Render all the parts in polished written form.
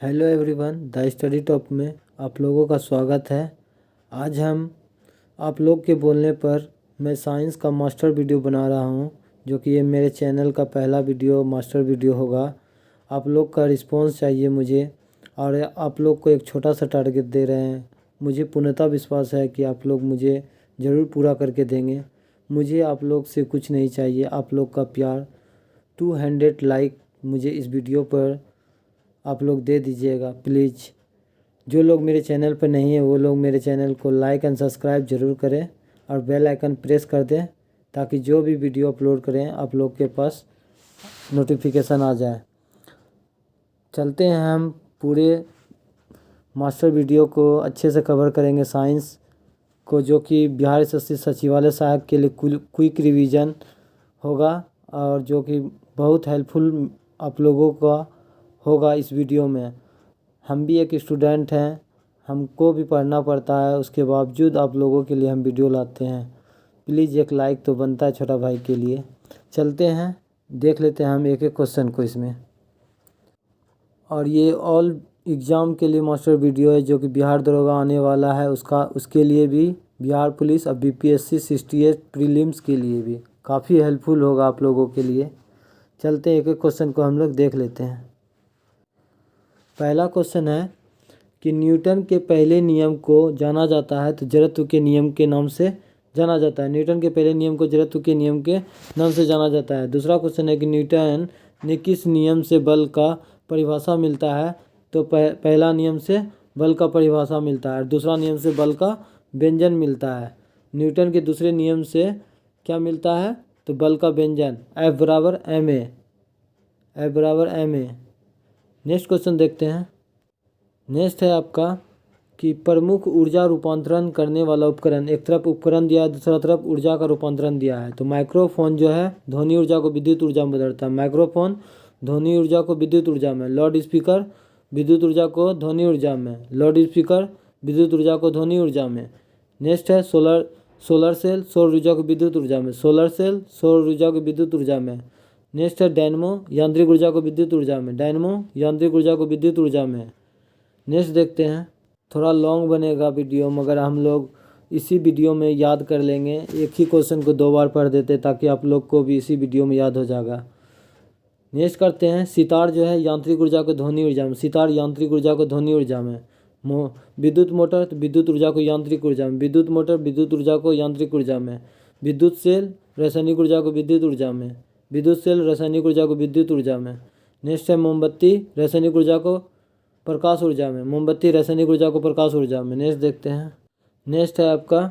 Hello everyone, the study top में आप लोगों का स्वागत है। आज हम आप लोग के बोलने पर मैं साइंस का मास्टर वीडियो बना रहा हूं, जो कि ये मेरे चैनल का पहला वीडियो मास्टर वीडियो होगा। आप लोग का रिस्पांस चाहिए मुझे, और आप लोग को एक छोटा सा टारगेट दे रहे हैं। मुझे पूर्णतः विश्वास है कि आप लोग मुझे ज़रूर पूरा करके देंगे। मुझे आप लोग से कुछ नहीं चाहिए, आप लोग का प्यार। 200 लाइक मुझे इस वीडियो पर आप लोग दे दीजिएगा प्लीज़। जो लोग मेरे चैनल पर नहीं हैं वो लोग मेरे चैनल को लाइक एंड सब्सक्राइब ज़रूर करें और बेल आइकन प्रेस कर दें, ताकि जो भी वीडियो अपलोड करें आप लोग के पास नोटिफिकेशन आ जाए। चलते हैं हम पूरे मास्टर वीडियो को अच्छे से कवर करेंगे साइंस को, जो कि बिहार एसएससी सचिवालय सहायक के लिए क्विक रिवीजन होगा, और जो कि बहुत हेल्पफुल आप लोगों का होगा इस वीडियो में। हम भी एक स्टूडेंट हैं, हमको भी पढ़ना पड़ता है, उसके बावजूद आप लोगों के लिए हम वीडियो लाते हैं। प्लीज़ एक लाइक तो बनता है छोटा भाई के लिए। चलते हैं, देख लेते हैं हम एक एक क्वेश्चन को इसमें। और ये ऑल एग्ज़ाम के लिए मास्टर वीडियो है, जो कि बिहार दरोगा आने वाला है उसके लिए भी, बिहार पुलिस और बीपीएससी 68 प्रीलिम्स के लिए भी काफ़ी हेल्पफुल होगा आप लोगों के लिए। चलते हैं, एक एक क्वेश्चन को हम लोग देख लेते हैं। पहला क्वेश्चन है कि न्यूटन के पहले नियम को जाना जाता है तो जड़त्व के नियम के नाम से जाना जाता है। न्यूटन के पहले नियम को जड़त्व के नियम के नाम से जाना जाता है। दूसरा क्वेश्चन है कि न्यूटन ने किस नियम से बल का परिभाषा मिलता है, तो पहला नियम से बल का परिभाषा मिलता है, दूसरा नियम से बल का व्यंजन मिलता है। न्यूटन के दूसरे नियम से क्या मिलता है, तो बल का व्यंजन F बराबर ma। नेक्स्ट क्वेश्चन देखते हैं। नेक्स्ट है आपका कि प्रमुख ऊर्जा रूपांतरण करने वाला उपकरण, एक तरफ उपकरण दिया है, दूसरा तरफ ऊर्जा का रूपांतरण दिया है। तो माइक्रोफोन जो है ध्वनि ऊर्जा को विद्युत ऊर्जा में बदलता है। माइक्रोफोन ध्वनि ऊर्जा को विद्युत ऊर्जा में, लाउड स्पीकर विद्युत ऊर्जा को ध्वनि ऊर्जा में, लाउड स्पीकर विद्युत ऊर्जा को ध्वनि ऊर्जा में। नेक्स्ट है सोलर सेल सौर ऊर्जा को विद्युत ऊर्जा में, सोलर सेल सौर ऊर्जा को विद्युत ऊर्जा में। नेक्स्ट है डायनमो यांत्रिक ऊर्जा को विद्युत ऊर्जा में, डायनमो यांत्रिक ऊर्जा को विद्युत ऊर्जा में। नेक्स्ट देखते हैं। थोड़ा लॉन्ग बनेगा वीडियो, मगर हम लोग इसी वीडियो में याद कर लेंगे। एक ही क्वेश्चन को 2 बार पढ़ देते, ताकि आप लोग को भी इसी वीडियो में याद हो जाएगा। नेक्स्ट करते हैं। सितार जो है यांत्रिक ऊर्जा को ध्वनि ऊर्जा में, सितार यांत्रिक ऊर्जा को ध्वनि ऊर्जा में। विद्युत मोटर तो विद्युत ऊर्जा को यांत्रिक ऊर्जा में, विद्युत मोटर विद्युत ऊर्जा को यांत्रिक ऊर्जा में। विद्युत सेल रासायनिक ऊर्जा को विद्युत ऊर्जा में, विद्युत सेल रासायनिक ऊर्जा को विद्युत ऊर्जा में। नेक्स्ट है मोमबत्ती रासायनिक ऊर्जा को प्रकाश ऊर्जा में, मोमबत्ती रासायनिक ऊर्जा को प्रकाश ऊर्जा में। नेक्स्ट देखते हैं। नेक्स्ट है आपका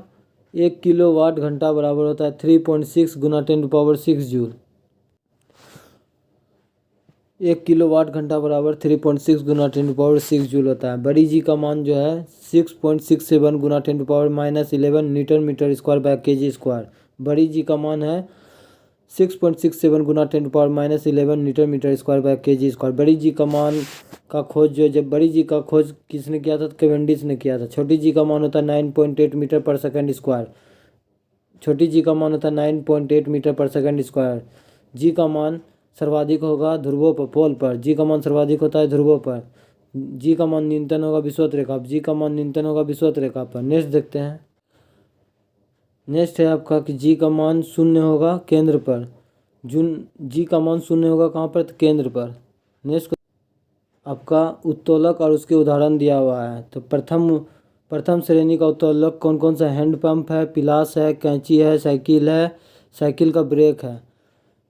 1 किलोवाट घंटा बराबर होता है 3.6 गुना 10⁻⁶ जूल। 1 किलोवाट घंटा बराबर 3.6 गुना 10⁻⁶ जूल होता है। बड़ी जी का मान जो है 6.67 गुना 10⁻⁻11 newton metre square by KG square. बड़ी जी का मान है 6.67 गुना 10⁻⁻11 newton metre square by KG square. बड़ी जी का मान का खोज जो, जब बड़ी जी का खोज किसने किया था, तो कैवेंडिश ने किया था। छोटी जी का मान होता है 9.8 मीटर पर सेकंड स्क्वायर। छोटी जी का मान होता है 9.8 मीटर पर सेकंड स्क्वायर। जी का मान सर्वाधिक होगा ध्रुवों पर, पोल पर। जी का मान सर्वाधिक होता है ध्रुवों पर। जी का मान न्यूनतम होगा विषुवत रेखा पर। जी का मान न्यूनतम होगा विषुवत रेखा पर। नेक्स्ट देखते हैं। नेक्स्ट है आपका कि जी का मान शून्य होगा केंद्र पर। जी का मान शून्य होगा कहाँ पर, तो केंद्र पर। नेक्स्ट आपका उत्तोलक और उसके उदाहरण दिया हुआ है। तो प्रथम श्रेणी का उत्तोलक कौन कौन सा, हैंड पंप है, पिलास है, कैंची है, साइकिल है, साइकिल का ब्रेक है।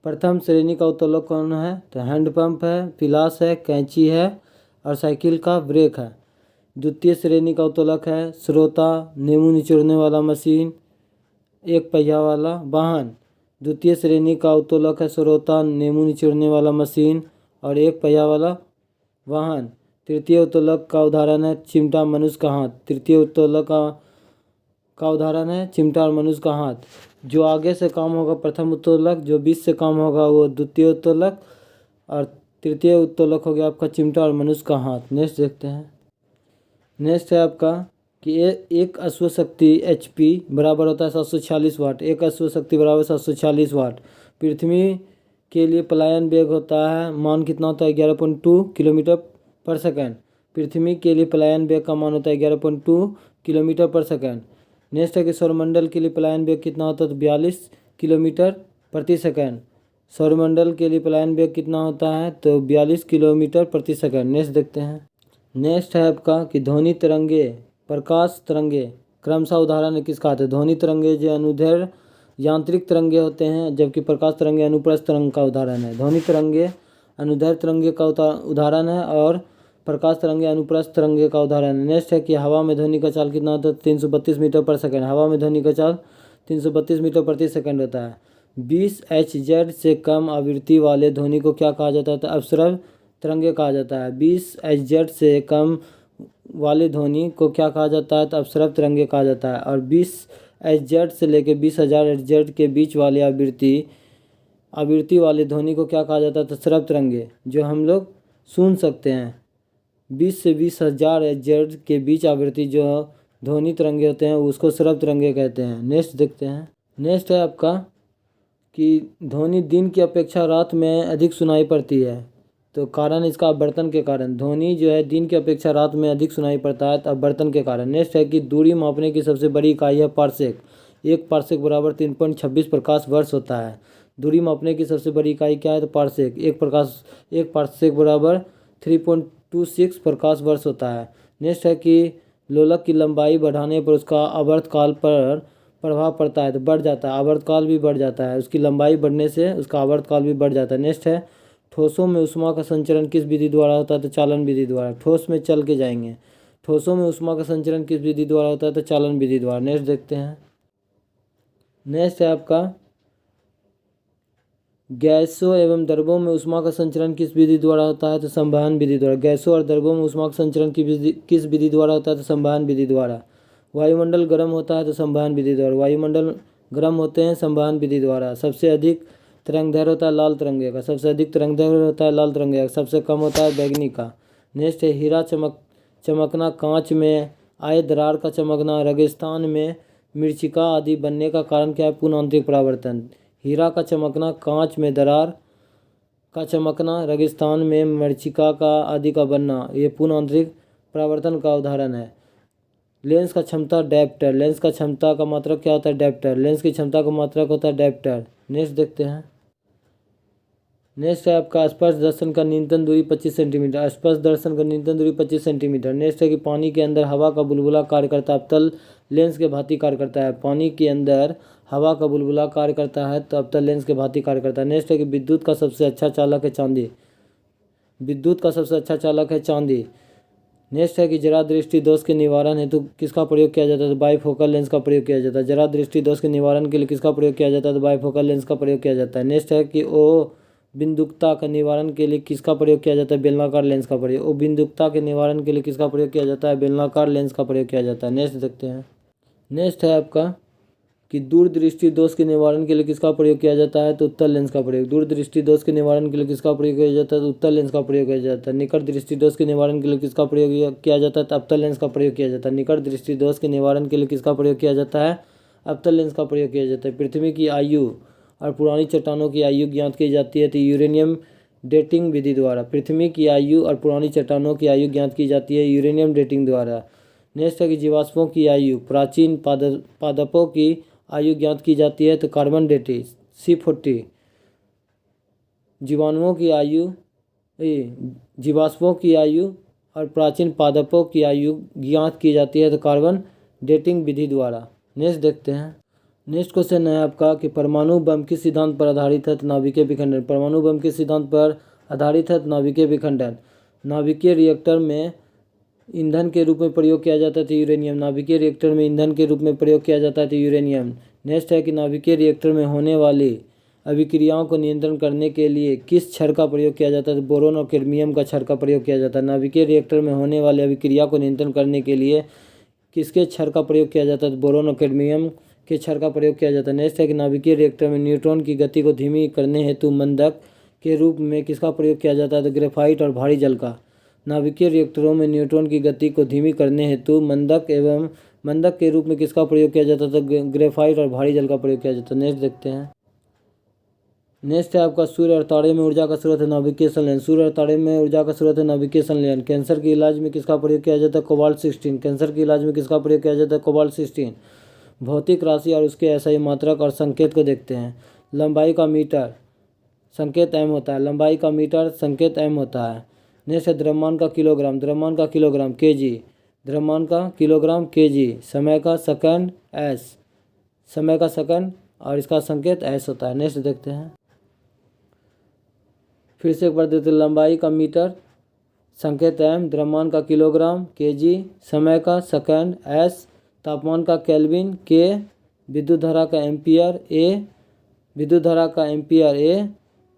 प्रथम श्रेणी का उत्तोलक कौन है, तो हैंड पंप है, पिलास है, कैंची है और साइकिल का ब्रेक है। द्वितीय श्रेणी का उत्तोलक है श्रोता, नींबू निचोड़ने वाला मशीन, एक पहिया वाला वाहन। द्वितीय श्रेणी का उत्तोलक है श्रोता, नींबू निचोड़ने वाला मशीन और एक पहिया वाला वाहन। तृतीय उत्तोलक का उदाहरण है चिमटा, मनुष्य का हाथ। तृतीय उत्तोलक का उदाहरण है चिमटा और मनुष्य का हाथ। जो आगे से काम होगा प्रथम उत्तोलक, जो बीच से काम होगा वो द्वितीय उत्तोलक, और तृतीय उत्तोलक हो गया आपका चिमटा और मनुष्य का हाथ। नेक्स्ट देखते हैं। नेक्स्ट है आपका कि एक अश्वशक्ति HP बराबर होता है 746 वाट। एक अश्वशक्ति बराबर 746 वाट। पृथ्वी के लिए पलायन वेग होता है, मान कितना होता है 11.2 किलोमीटर पर सेकेंड। पृथ्वी के लिए पलायन वेग का मान होता है 11.2 किलोमीटर पर सेकेंड। नेक्स्ट है कि सौरमंडल के लिए पलायन वेग कितना होता है तो 42 किलोमीटर प्रति सेकेंड। सौरमंडल के लिए पलायन वेग कितना होता है तो 42 किलोमीटर प्रति सेकेंड। नेक्स्ट देखते हैं। नेक्स्ट है आपका कि ध्वनि तरंगे, प्रकाश तरंगे क्रमशः उदाहरण किसका आता है। ध्वनि तरंगे जो अनुदैर्घ्य यांत्रिक तरंगे होते हैं, जबकि प्रकाश तरंगे अनुप्रस्थ तरंग का उदाहरण है। ध्वनि तरंगे अनुदैर्घ्य तरंगे का उदाहरण है और प्रकाश तरंगे अनुप्रस्थ तरंगे का उदाहरण है। नेक्स्ट है कि हवा में ध्वनि का चाल कितना होता है 332 मीटर पर सेकंड। हवा में ध्वनि का चाल 332 मीटर प्रति सेकंड होता है। 20 Hz से कम आवृत्ति वाले ध्वनि को क्या कहा जाता है तो अपस्रव तरंगे कहा जाता है। 20 Hz से कम वाले ध्वनि को क्या कहा जाता है तो अपस्रव तरंगे कहा जाता है। और 20 Hz से लेकर 20,000 Hz के बीच वाले आवृत्ति वाले ध्वनि को क्या कहा जाता है तो श्रव्य तरंगे, जो हम लोग सुन सकते हैं। 20 से 20,000 Hz के बीच आवृत्ति जो ध्वनि तरंगे होते हैं उसको श्रव्य तरंगे कहते हैं। नेक्स्ट देखते हैं। नेक्स्ट है आपका कि ध्वनि दिन की अपेक्षा रात में अधिक सुनाई पड़ती है, तो कारण इसका अपवर्तन के कारण। ध्वनि जो है दिन की अपेक्षा रात में अधिक सुनाई पड़ता है तो अपवर्तन के कारण। नेक्स्ट है कि दूरी मापने की सबसे बड़ी इकाई है पारसेक। 1 पारसेक बराबर 3.26 प्रकाश वर्ष होता है। दूरी मापने की सबसे बड़ी इकाई क्या है तो पारसेक। 1 पारसेक बराबर 3.26 प्रकाश वर्ष होता है। नेक्स्ट है कि लोलक की लंबाई बढ़ाने पर उसका आवर्तकाल पर प्रभाव पड़ता है तो बढ़ जाता है, आवर्तकाल भी बढ़ जाता है। उसकी लंबाई बढ़ने से उसका आवर्तकाल भी बढ़ जाता है। नेक्स्ट है ठोसों में ऊष्मा का संचरण किस विधि द्वारा होता है तो चालन विधि द्वारा। ठोस में चल के जाएंगे। ठोसों में ऊष्मा का संचरण किस विधि द्वारा होता है तो चालन विधि द्वारा। नेक्स्ट देखते हैं। नेक्स्ट है आपका गैसों एवं द्रवों में ऊष्मा का संचरण किस विधि द्वारा होता है तो संवहन विधि द्वारा। गैसों और द्रवों में ऊष्मा का संचरण किस विधि द्वारा होता है तो संवहन विधि द्वारा। वायुमंडल गर्म होता है तो संवहन विधि द्वारा। वायुमंडल गर्म होते हैं संवहन विधि द्वारा। सबसे अधिक तरंगदैर्घ्य होता है लाल तिरंगे का। सबसे अधिक तरंगदैर्घ्य होता है लाल तिरंगे का। सबसे कम होता है बैगनी का। नेक्स्ट है हीरा चमकना, कांच में आए दरार का चमकना, रेगिस्तान में मृच्छिका आदि बनने का कारण क्या है पूर्ण आंतरिक परावर्तन। हीरा का चमकना, कांच में दरार का चमकना, रेगिस्तान में मृच्छिका का आदि का बनना, ये पूर्ण आंतरिक परावर्तन का उदाहरण है। लेंस का क्षमता डायप्टर। लेंस का क्षमता का मात्रक क्या होता है डायप्टर। लेंस की क्षमता का मात्रक होता है डायप्टर। नेक्स्ट देखते हैं। नेक्स्ट है आपका स्पर्श दर्शन का न्यूनतम दूरी 25 सेंटीमीटर। स्पर्श दर्शन का न्यूनतम दूरी 25 सेंटीमीटर। नेक्स्ट है कि पानी के अंदर हवा का बुलबुला कार्य करता है अवतल लेंस के भांति कार्य करता है। पानी के अंदर हवा का बुलबुला कार्य करता है तो अवतल लेंस के भांति कार्य करता है। नेक्स्ट है कि विद्युत का सबसे अच्छा चालक है चांदी। विद्युत का सबसे अच्छा चालक है चांदी। नेक्स्ट है कि जरा दृष्टि दोष के निवारण हेतु किसका प्रयोग किया जाता है तो बाइफोकल लेंस का प्रयोग किया जाता है। जरा दृष्टि दोष के निवारण के लिए किसका प्रयोग किया जाता है तो बाइफोकल लेंस का प्रयोग किया जाता है। नेक्स्ट है कि ओ बिंदुकता का निवारण के लिए किसका प्रयोग किया जाता है बेलनाकार लेंस का प्रयोग। ओ बिंदुकता के निवारण के लिए किसका प्रयोग किया जाता है बेलनाकार लेंस का प्रयोग किया जाता है। नेक्स्ट देखते हैं। नेक्स्ट है आपका कि दूरदृष्टि दोष के निवारण के लिए किसका प्रयोग किया जाता है तो उत्तल लेंस का प्रयोग। दूरदृष्टि दोष के निवारण के लिए किसका प्रयोग किया जाता है तो उत्तल लेंस का प्रयोग किया जाता है। निकट दृष्टि दोष के निवारण के लिए किसका प्रयोग किया जाता है तो अवतल लेंस का प्रयोग किया जाता है। निकट दृष्टि दोष के निवारण के लिए किसका प्रयोग किया जाता है अवतल लेंस का प्रयोग किया जाता है। पृथ्वी की आयु और पुरानी चट्टानों की आयु ज्ञात की जाती है तो यूरेनियम डेटिंग विधि द्वारा। पृथ्वी की आयु और पुरानी चट्टानों की आयु ज्ञात की जाती है यूरेनियम डेटिंग द्वारा। नेक्स्ट है कि जीवाश्मों की आयु, प्राचीन पादपों की आयु ज्ञात की जाती है तो कार्बन डेटिंग C40। जीवाणुओं की आयु, जीवाश्मों की आयु और प्राचीन पादपों की आयु ज्ञात की जाती है तो कार्बन डेटिंग विधि द्वारा। नेक्स्ट देखते हैं। नेक्स्ट क्वेश्चन है आपका कि परमाणु बम किस सिद्धांत पर आधारित है तो नाभिकीय विखंडन। परमाणु बम किस सिद्धांत पर आधारित है तो नाभिकीय विखंडन। नाभिकीय रिएक्टर में ईंधन के रूप में प्रयोग किया जाता है तो यूरेनियम। नाभिकीय रिएक्टर में ईंधन के रूप में प्रयोग किया जाता है तो यूरेनियम। नेक्स्ट है कि नाभिकीय रिएक्टर में होने वाली अभिक्रियाओं को नियंत्रण करने के लिए किस क्षार का प्रयोग किया जाता है तो बोरोन और कैडमियम का क्षार का प्रयोग किया जाता है। नाभिकीय रिएक्टर में होने वाली अभिक्रिया को नियंत्रण करने के लिए किसके क्षार का प्रयोग किया जाता है तो बोरोन और कैडमियम के क्षार का प्रयोग किया जाता है। नेक्स्ट है कि नाभिकीय रिएक्टर में न्यूट्रॉन की गति को धीमी करने हेतु मंदक के रूप में किसका प्रयोग किया जाता है तो ग्रेफाइट और भारी जल का। नाभिकीय रिएक्टरों में न्यूट्रॉन की गति को धीमी करने हेतु मंदक के रूप में किसका प्रयोग किया जाता है तो ग्रेफाइट और भारी जल का प्रयोग किया जाता है। नेक्स्ट देखते हैं। नेक्स्ट है आपका सूर्य और तारे में ऊर्जा का स्रोत है नेविगेशन लेंस। सूर्य और तारे में ऊर्जा का स्रोत है नेविगेशन लेंस। कैंसर के इलाज में किसका प्रयोग किया जाता है? कोबाल्ट-16। कैंसर के इलाज में किसका प्रयोग किया जाता है? कोबाल्ट-16। भौतिक राशि और उसके एसआई मात्रक और संकेत को देखते हैं। लंबाई का मीटर संकेत एम होता है। लंबाई का मीटर संकेत एम होता है। नेक्स्ट है द्रव्यमान का किलोग्राम। द्रव्यमान का किलोग्राम केजी। द्रव्यमान का किलोग्राम केजी। समय का सेकंड एस। समय का सेकंड और इसका संकेत एस होता है। नेक्स्ट देखते हैं, फिर से एक बार देते हैं। लंबाई का मीटर संकेत एम, द्रव्यमान का किलोग्राम केजी, समय का सेकंड एस, तापमान का केल्विन के, विद्युत धारा का एम्पियर ए, विद्युत धारा का एम्पियर ए,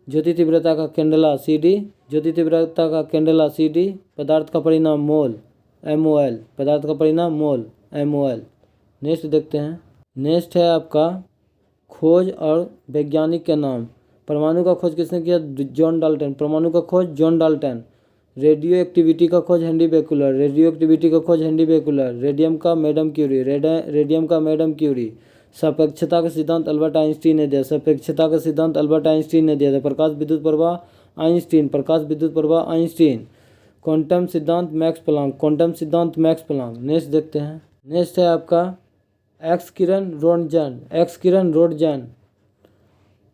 ज्योति तीव्रता का कैंडेला CD, ज्योति तीव्रता का कैंडेला CD, पदार्थ का परिणाम मोल MOL, पदार्थ का परिणाम मोल MOL। नेक्स्ट देखते हैं। नेक्स्ट है आपका खोज और वैज्ञानिक के नाम। परमाणु का खोज किसने किया? John Dalton. परमाणु का खोज जॉन डाल्टन। रेडियो एक्टिविटी का खोज हेनरी बेकुलर। रेडियो एक्टिविटी का खोज हेनरी बेकुलर। रेडियम का मैडम क्यूरी। रेडियम का मैडम क्यूरी। सापेक्षता का सिद्धांत अल्बर्ट आइंस्टीन ने दिया। सापेक्षता का सिद्धांत अल्बर्ट आइंस्टीन ने दिया था। प्रकाश विद्युत प्रवाह आइंस्टीन। प्रकाश विद्युत प्रवाह आइंस्टीन। क्वांटम सिद्धांत मैक्स प्लांक। क्वांटम सिद्धांत मैक्स प्लांक। नेक्स्ट देखते हैं। नेक्स्ट है आपका एक्स किरण रोंटगन। एक्स किरण रोंटगन।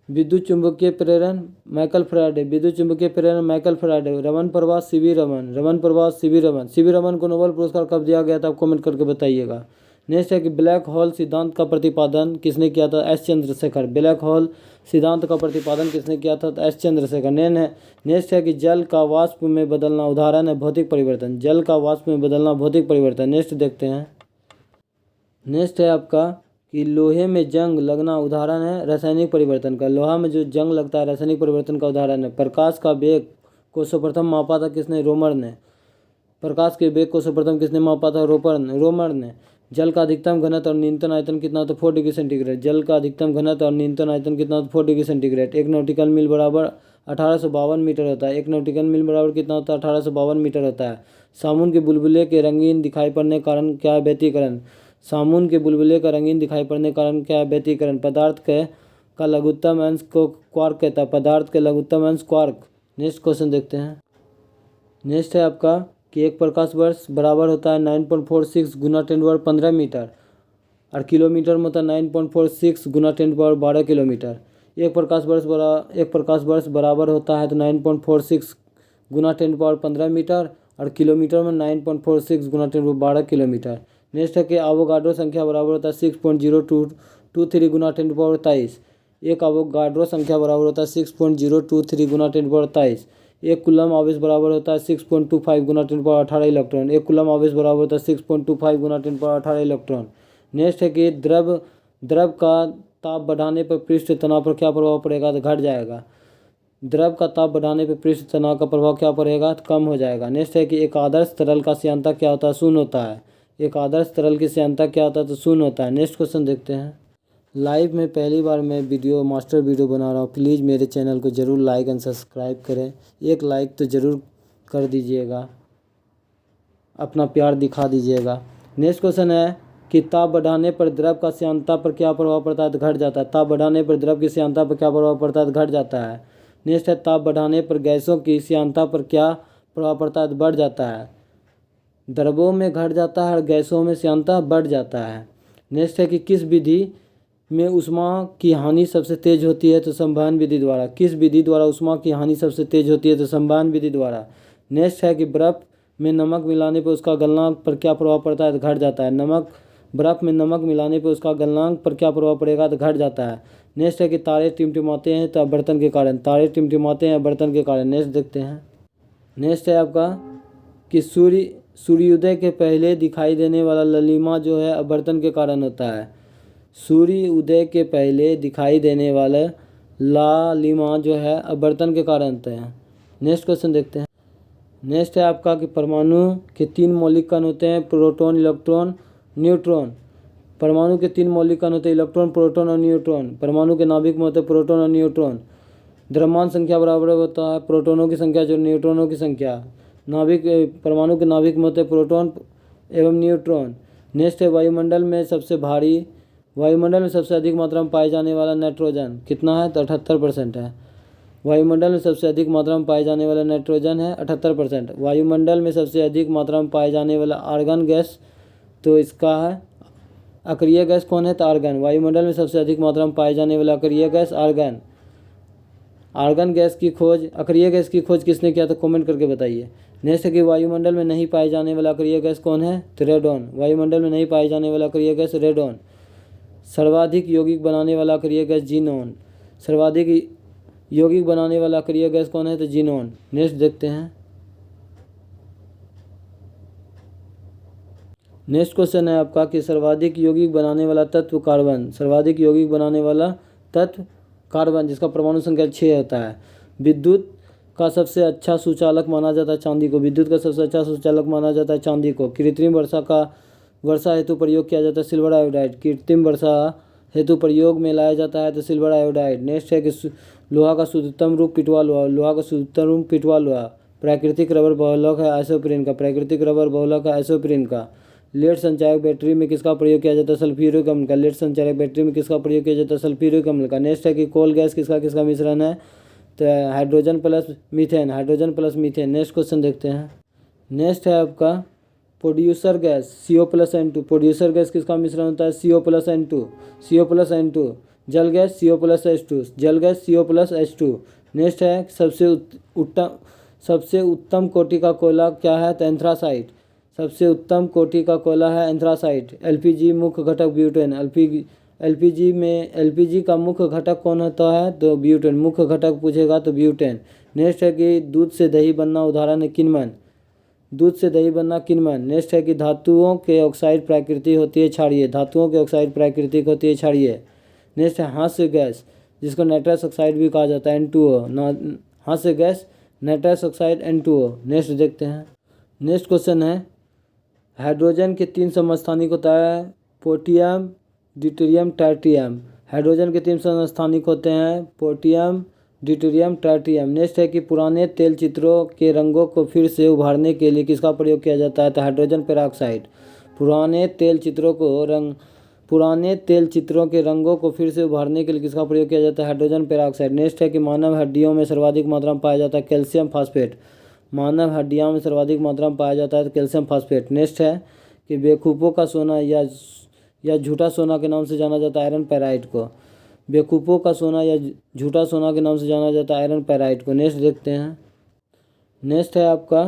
विद्युत चुंबकीय प्रेरण माइकल फैराडे। विद्युत चुंबकीय प्रेरण माइकल फैराडे। रमन प्रवाह सीवी रमन। रमन प्रवाह सीवी रमन। सीवी रमन को नोबेल पुरस्कार कब दिया गया था? आप कमेंट करके बताइएगा। नेक्स्ट है कि ब्लैक होल सिद्धांत का प्रतिपादन किसने किया था? एस चंद्रशेखर। ब्लैक होल सिद्धांत का प्रतिपादन किसने किया था? एस चंद्रशेखर। नेक्स्ट है कि जल का वाष्प में बदलना उदाहरण है भौतिक परिवर्तन। जल का वाष्प में बदलना भौतिक परिवर्तन। नेक्स्ट देखते हैं। नेक्स्ट है आपका कि लोहे में जंग लगना उदाहरण है रासायनिक परिवर्तन का। लोहा में जो जंग लगता है रासायनिक परिवर्तन का उदाहरण है। प्रकाश का वेग को सर्वप्रथम मापा था किसने? रोमर ने। प्रकाश के वेग को सर्वप्रथम किसने मापा था? रोमर ने। जल का अधिकतम घनत्व और न्यूनतम आयतन कितना होता है? 4 डिग्री सेंटीग्रेड। जल का अधिकतम घनत्व और न्यूनतम आयतन कितना होता है? 4 डिग्री सेंटीग्रेड। 1 नॉटिकल मील बराबर 1852 मीटर होता है। 1 नॉटिकल मील बराबर कितना होता है? 1852 मीटर होता है। साबुन के बुलबुले के रंगीन दिखाई पड़ने के कारण क्या है? व्यतिकरण। साबुन के बुलबुले का रंगीन दिखाई पड़ने के कारण क्या है? व्यतिकरण। पदार्थ का लघुत्तम अंश को क्वार्क कहता है। पदार्थ के लघुत्तम अंश क्वार्क। नेक्स्ट क्वेश्चन देखते हैं। नेक्स्ट है आपका कि एक प्रकाश वर्ष बराबर होता है 9.46 गुना 10⁻15 मीटर और किलोमीटर में होता है 9.46 गुना 10⁻12 किलोमीटर। एक प्रकाश वर्ष बराबर होता है तो 9.46 गुना 10⁻15 मीटर और किलोमीटर में 9.46 गुना 10⁻12 किलोमीटर। नेक्स्ट है कि एवोगाड्रो संख्या बराबर होता है 6.0223 गुना 10⁻23। एक एवोगाड्रो संख्या बराबर होता है 6.023 गुना 10⁻23। एक कूलम आवेश बराबर होता है 6.25 गुना 10⁻18 इलेक्ट्रॉन। एक कूलम आवेश बराबर होता है 6.25 गुना 10⁻18 इलेक्ट्रॉन। नेक्स्ट है कि द्रव का ताप बढ़ाने पर पृष्ठ तनाव पर क्या प्रभाव पड़ेगा? तो घट जाएगा। द्रव का ताप बढ़ाने पर पृष्ठ तनाव का प्रभाव क्या पड़ेगा? तो कम हो जाएगा। नेक्स्ट है कि एक आदर्श तरल का श्यानता क्या होता है? शून्य होता है। एक आदर्श तरल की श्यानता क्या होता है? तो शून्य होता है। नेक्स्ट क्वेश्चन देखते हैं। लाइव में पहली बार मैं मास्टर वीडियो बना रहा हूँ। प्लीज़ मेरे चैनल को ज़रूर लाइक एंड सब्सक्राइब करें। एक लाइक तो ज़रूर कर दीजिएगा, अपना प्यार दिखा दीजिएगा। नेक्स्ट क्वेश्चन है कि ताप बढ़ाने पर द्रव का श्यानता पर क्या प्रभाव पड़ता है? तो घट जाता है। ताप बढ़ाने पर द्रव की श्यानता पर क्या प्रभाव पड़ता है? तो घट जाता है। नेक्स्ट है ताप बढ़ाने पर गैसों की श्यानता पर क्या प्रभाव पड़ता है? तो बढ़ जाता है। द्रवों में घट जाता है और गैसों में श्यानता बढ़ जाता है। नेक्स्ट है कि किस विधि में ऊष्मा की हानि सबसे तेज होती है? तो संवहन विधि द्वारा। किस विधि द्वारा ऊष्मा की हानि सबसे तेज होती है? तो संवहन विधि द्वारा। नेक्स्ट है कि बर्फ में नमक मिलाने पर उसका गलनांक पर क्या प्रभाव पड़ता है? तो घट जाता है। बर्फ में नमक मिलाने पर उसका गलनांक पर क्या प्रभाव पड़ेगा? तो घट जाता है। नेक्स्ट है कि तारे टिमटिमाते हैं तो अपवर्तन के कारण। तारे टिमटिमाते हैं अपवर्तन के कारण। नेक्स्ट देखते हैं। नेक्स्ट है आपका कि सूर्योदय के पहले दिखाई देने वाला ललिमा जो है अपवर्तन के कारण होता है। सूर्य उदय के पहले दिखाई देने वाला लालिमा जो है अपवर्तन के कारण होते हैं। नेक्स्ट क्वेश्चन देखते हैं। नेक्स्ट है आपका कि परमाणु के 3 मौलिक कण होते हैं, प्रोटॉन, इलेक्ट्रॉन, न्यूट्रॉन। परमाणु के 3 मौलिक कण होते हैं, इलेक्ट्रॉन, प्रोटॉन और न्यूट्रॉन। परमाणु के नाभिक में होते हैं प्रोटॉन और न्यूट्रॉन। द्रव्यमान संख्या बराबर होता है प्रोटॉनों की संख्या जो न्यूट्रॉनों की संख्या। परमाणु के नाभिक में होते हैं प्रोटॉन एवं न्यूट्रॉन। नेक्स्ट है वायुमंडल में सबसे भारी वायुमंडल में सबसे अधिक मात्रा में पाए जाने वाला नाइट्रोजन कितना है, तो 78% है। वायुमंडल में सबसे अधिक मात्रा में पाए जाने वाला नाइट्रोजन है 78%। वायुमंडल में सबसे अधिक मात्रा में पाए जाने वाला आर्गन गैस, तो इसका है अक्रिय गैस कौन है, तो आर्गन। वायुमंडल में सबसे अधिक मात्रा में पाए जाने वाला अक्रिय गैस आर्गन। आर्गन गैस की खोज, अक्रिय गैस की खोज किसने किया, तो कमेंट करके बताइए। नेक्स्ट है कि वायुमंडल में नहीं पाए जाने वाला अक्रिय गैस कौन है, तो रेडॉन। वायुमंडल में नहीं पाए जाने वाला अक्रिय गैस रेडॉन। सर्वाधिक यौगिक बनाने वाला अक्रिय गैस जीनोन। सर्वाधिक यौगिक बनाने वाला अक्रिय गैस कौन है, तो जीनोन। नेक्स्ट देखते हैं। नेक्स्ट क्वेश्चन है आपका कि सर्वाधिक यौगिक बनाने वाला तत्व कार्बन। सर्वाधिक यौगिक बनाने वाला तत्व कार्बन, जिसका परमाणु संख्या 6 होता है। विद्युत का सबसे अच्छा सुचालक माना जाता है चांदी को। विद्युत का सबसे अच्छा सुचालक माना जाता है चांदी को। कृत्रिम वर्षा हेतु प्रयोग किया जाता है सिल्वर आयोडाइड। कृत्रिम वर्षा हेतु प्रयोग में लाया जाता है तो सिल्वर आयोडाइड। नेक्स्ट है कि लोहा का शुद्धतम रूप पिटवा लोहा। लोहा का शुद्धतम रूप पिटवा लोहा। प्राकृतिक रबर बहुलक है आइसोप्रीन का। प्राकृतिक रबर बहुलक है आइसोप्रीन का। लेड संचायक बैटरी में किसका प्रयोग किया जाता है, सल्फ्यूरिक अम्ल का। लेड संचायक बैटरी में किसका प्रयोग किया जाता है, सल्फ्यूरिक अम्ल का। नेक्स्ट है कि कोल गैस किसका किसका मिश्रण है, तो hydrogen plus methane. Hydrogen plus methane. Next question देखते हैं। नेक्स्ट है आपका producer gas CO+N2। Producer gas किसका मिश्रण होता है, CO+N2। CO+N2। जल गैस CO+H2। जल गैस CO+H2। नेक्स्ट है सबसे उत्तम कोटि का कोयला क्या है, तो एंथ्रासाइट। सबसे उत्तम कोटि का कोयला है एंथ्रासाइट। LPG मुख्य घटक ब्यूटेन। LPG का मुख्य घटक कौन होता है, तो ब्यूटेन। मुख्य घटक पूछेगा तो ब्यूटेन। नेक्स्ट है कि दूध से दही बनना, उदाहरण है किनमन। दूध से दही बनना किनमन। नेक्स्ट है कि धातुओं के ऑक्साइड प्रकृति होती है क्षारीय। धातुओं के ऑक्साइड प्राकृतिक होती है क्षारीय। नेक्स्ट है हास्य गैस, जिसको नाइट्रस ऑक्साइड भी कहा जाता है, N2O। हास्य gas nitrous oxide N2O। Next देखते हैं। नेक्स्ट क्वेश्चन है हाइड्रोजन के 3 समस्थानिक होता है, पोटेशियम, ड्यूटेरियम, ट्राइटियम। हाइड्रोजन के 3 समस्थानिक होते हैं, पोटेशियम, ड्यूटेरियम, ट्राइटियम। नेक्स्ट है कि पुराने तेल चित्रों के रंगों को फिर से उभारने के लिए किसका प्रयोग किया जाता है, तो हाइड्रोजन पेरोक्साइड। पुराने तेल चित्रों के रंगों को फिर से उभारने के लिए किसका प्रयोग किया जाता है, हाइड्रोजन पेरोक्साइड। नेक्स्ट है कि मानव हड्डियों में सर्वाधिक मात्रा में पाया जाता है कैल्शियम फास्फेट। मानव हड्डियों में सर्वाधिक मात्रा में पाया जाता है कैल्शियम फास्फेट। नेक्स्ट है कि बेवकूफ़ों का सोना या झूठा सोना के नाम से जाना जाता है आयरन पैराइड को। बेवकूफ़ों का सोना या झूठा सोना के नाम से जाना जाता है आयरन पैराइड को। नेक्स्ट देखते हैं। नेक्स्ट है आपका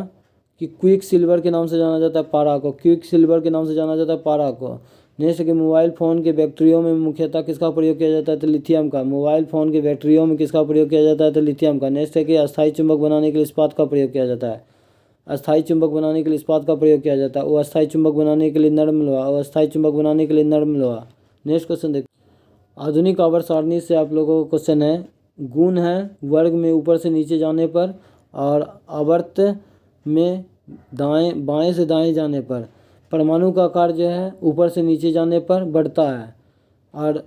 कि क्विक सिल्वर के नाम से जाना जाता है पारा को। क्विक सिल्वर के नाम से जाना जाता है पारा को। नेक्स्ट है कि मोबाइल फ़ोन के बैटरियों में मुख्यतः किसका प्रयोग किया जाता है, तो लिथियम का। मोबाइल फ़ोन के बैटरियों में किसका प्रयोग किया जाता है, तो लिथियम का। नेक्स्ट है कि अस्थायी चुंबक बनाने के लिए इस्पात का प्रयोग किया जाता है। अस्थायी चुंबक बनाने के लिए इस्पात का प्रयोग किया जाता है। वो अस्थायी चुंबक बनाने के लिए नर्म लोहा। वो अस्थायी चुंबक बनाने के लिए नर्म लोहा। नेक्स्ट क्वेश्चन देखते हैं। आधुनिक आवर्त सारणी से आप लोगों को क्वेश्चन है, गुण है वर्ग में ऊपर से नीचे जाने पर और आवर्त में बाएं से दाएं जाने पर। परमाणु का आकार जो है ऊपर से नीचे जाने पर बढ़ता है और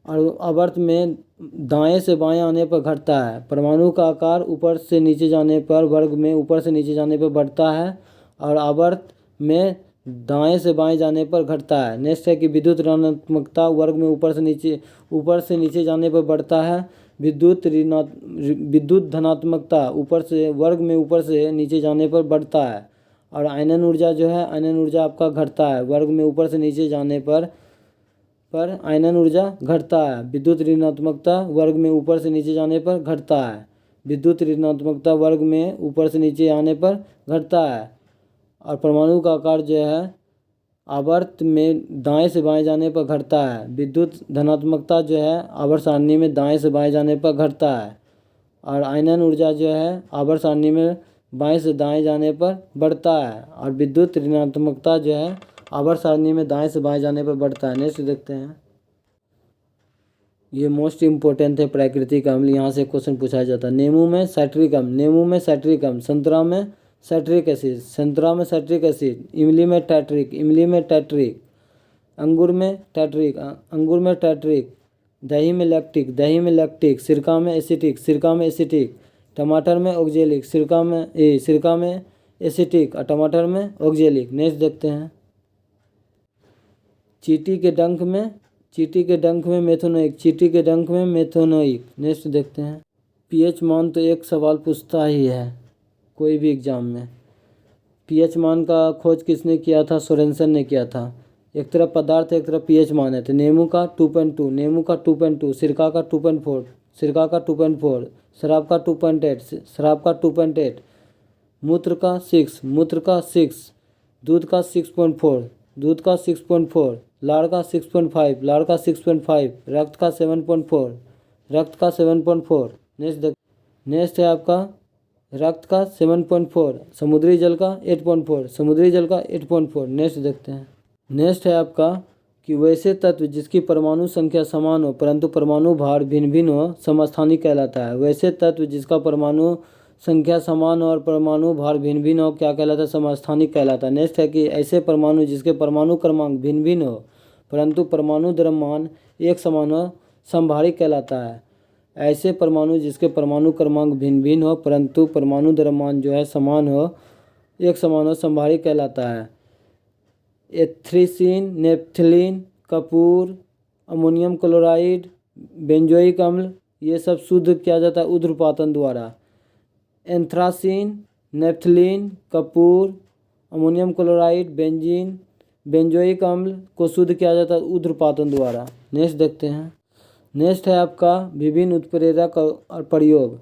आवर्त में दाएं से बाएं आने पर घटता है। परमाणु का आकार ऊपर से नीचे जाने पर, वर्ग में नीचे से जाने पर बढ़ता है और आवर्त में दाएं से बाएं जाने पर घटता है। नेक्स्ट है कि विद्युत ऋणात्मकता वर्ग में ऊपर से नीचे जाने पर बढ़ता है। विद्युत धनात्मकता वर्ग में ऊपर से नीचे जाने पर बढ़ता है। और आयनन ऊर्जा जो है, आयनन ऊर्जा आपका घटता है वर्ग में ऊपर से नीचे जाने पर आयनन ऊर्जा घटता है। विद्युत ऋणात्मकता वर्ग में ऊपर से नीचे जाने पर घटता है। विद्युत ऋणात्मकता वर्ग में ऊपर से नीचे आने पर घटता है। और परमाणु का आकार जो है आवर्त में दाएं से बाएं जाने पर घटता है। विद्युत धनात्मकता जो है आवर्त सारणी में दाएं से बाएं जाने पर घटता है। और आयनन ऊर्जा जो है आवर्त सारणी में बाएं से दाएं जाने पर बढ़ता है। और विद्युत ऋणात्मकता जो है आवर्त सारणी में दाएं से बाएं जाने पर बढ़ता है। नेक्स्ट देखते हैं। ये मोस्ट इम्पोर्टेंट है प्राकृतिक अम्ल, यहाँ से क्वेश्चन पूछा जाता है। नींबू में साइट्रिक अम्ल, नींबू में साइट्रिक अम्ल। संतरा में साइट्रिक एसिड, संतरा में साइट्रिक एसिड। इमली में टैट्रिक, इमली में टैट्रिक। अंगूर में टैट्रिक, अंगूर में टैट्रिक। दही में लैक्टिक, दही में लैक्टिक। सिरका में एसिटिक, सिरका में एसिटिक। टमाटर में ऑक्जेलिक, सिरका में एसिटिक और टमाटर में ऑक्जेलिक। नेक्स्ट देखते हैं। चींटी के डंक में चींटी के डंक में मेथोनोइक, चींटी के डंक में मेथोनोइक। नेक्स्ट देखते हैं। पीएच मान तो एक सवाल पूछता ही है कोई भी एग्जाम में। पीएच मान का खोज किसने किया था? सोरेनसन ने किया था। एक तरफ पदार्थ है, एक तरफ पीएच मान है। तो नींबू का 2.2, नींबू का 2.2, सिरका का 2.4, सिरका का 2.4, शराब का 2.8, शराब का 2.8, मूत्र का 6, मूत्र का 6, दूध का 6.4, दूध का 6.4, लाड़ का 6.5, लाड़ का 6.5, रक्त का 7.4, रक्त का 7.4। नेक्स्ट है आपका रक्त का 7.4, समुद्री जल का 8.4, समुद्री जल का 8.4। नेक्स्ट देखते हैं। नेक्स्ट है आपका कि वैसे तत्व जिसकी परमाणु संख्या समान हो परंतु परमाणु भार भिन्न भिन्न हो समस्थानिक कहलाता है। वैसे तत्व जिसका परमाणु संख्या समान हो और परमाणु भार भिन्न भिन्न हो क्या कहलाता है? समस्थानिक कहलाता है। नेक्स्ट है कि ऐसे परमाणु जिसके परमाणु क्रमांक भिन्न भिन्न हो परंतु परमाणु द्रव्यमान एक समान हो समभारिक कहलाता है। ऐसे परमाणु जिसके परमाणु क्रमांक भिन्न भिन्न हो परंतु परमाणु द्रव्यमान जो है समान हो एक समान हो समभारिक कहलाता है। एथ्रीसिन, नेप्थलीन, कपूर, अमोनियम क्लोराइड, बेंजोइक अम्ल ये सब शुद्ध किया जाता है ऊध्र्वपातन द्वारा। एंथ्रासिन, नेप्थलीन, कपूर, अमोनियम क्लोराइड, बेंजीन, बेंजोइक अम्ल को शुद्ध किया जाता है ऊध्र्वपातन द्वारा। नेक्स्ट देखते हैं। नेक्स्ट है आपका विभिन्न उत्प्रेरक और प्रयोग।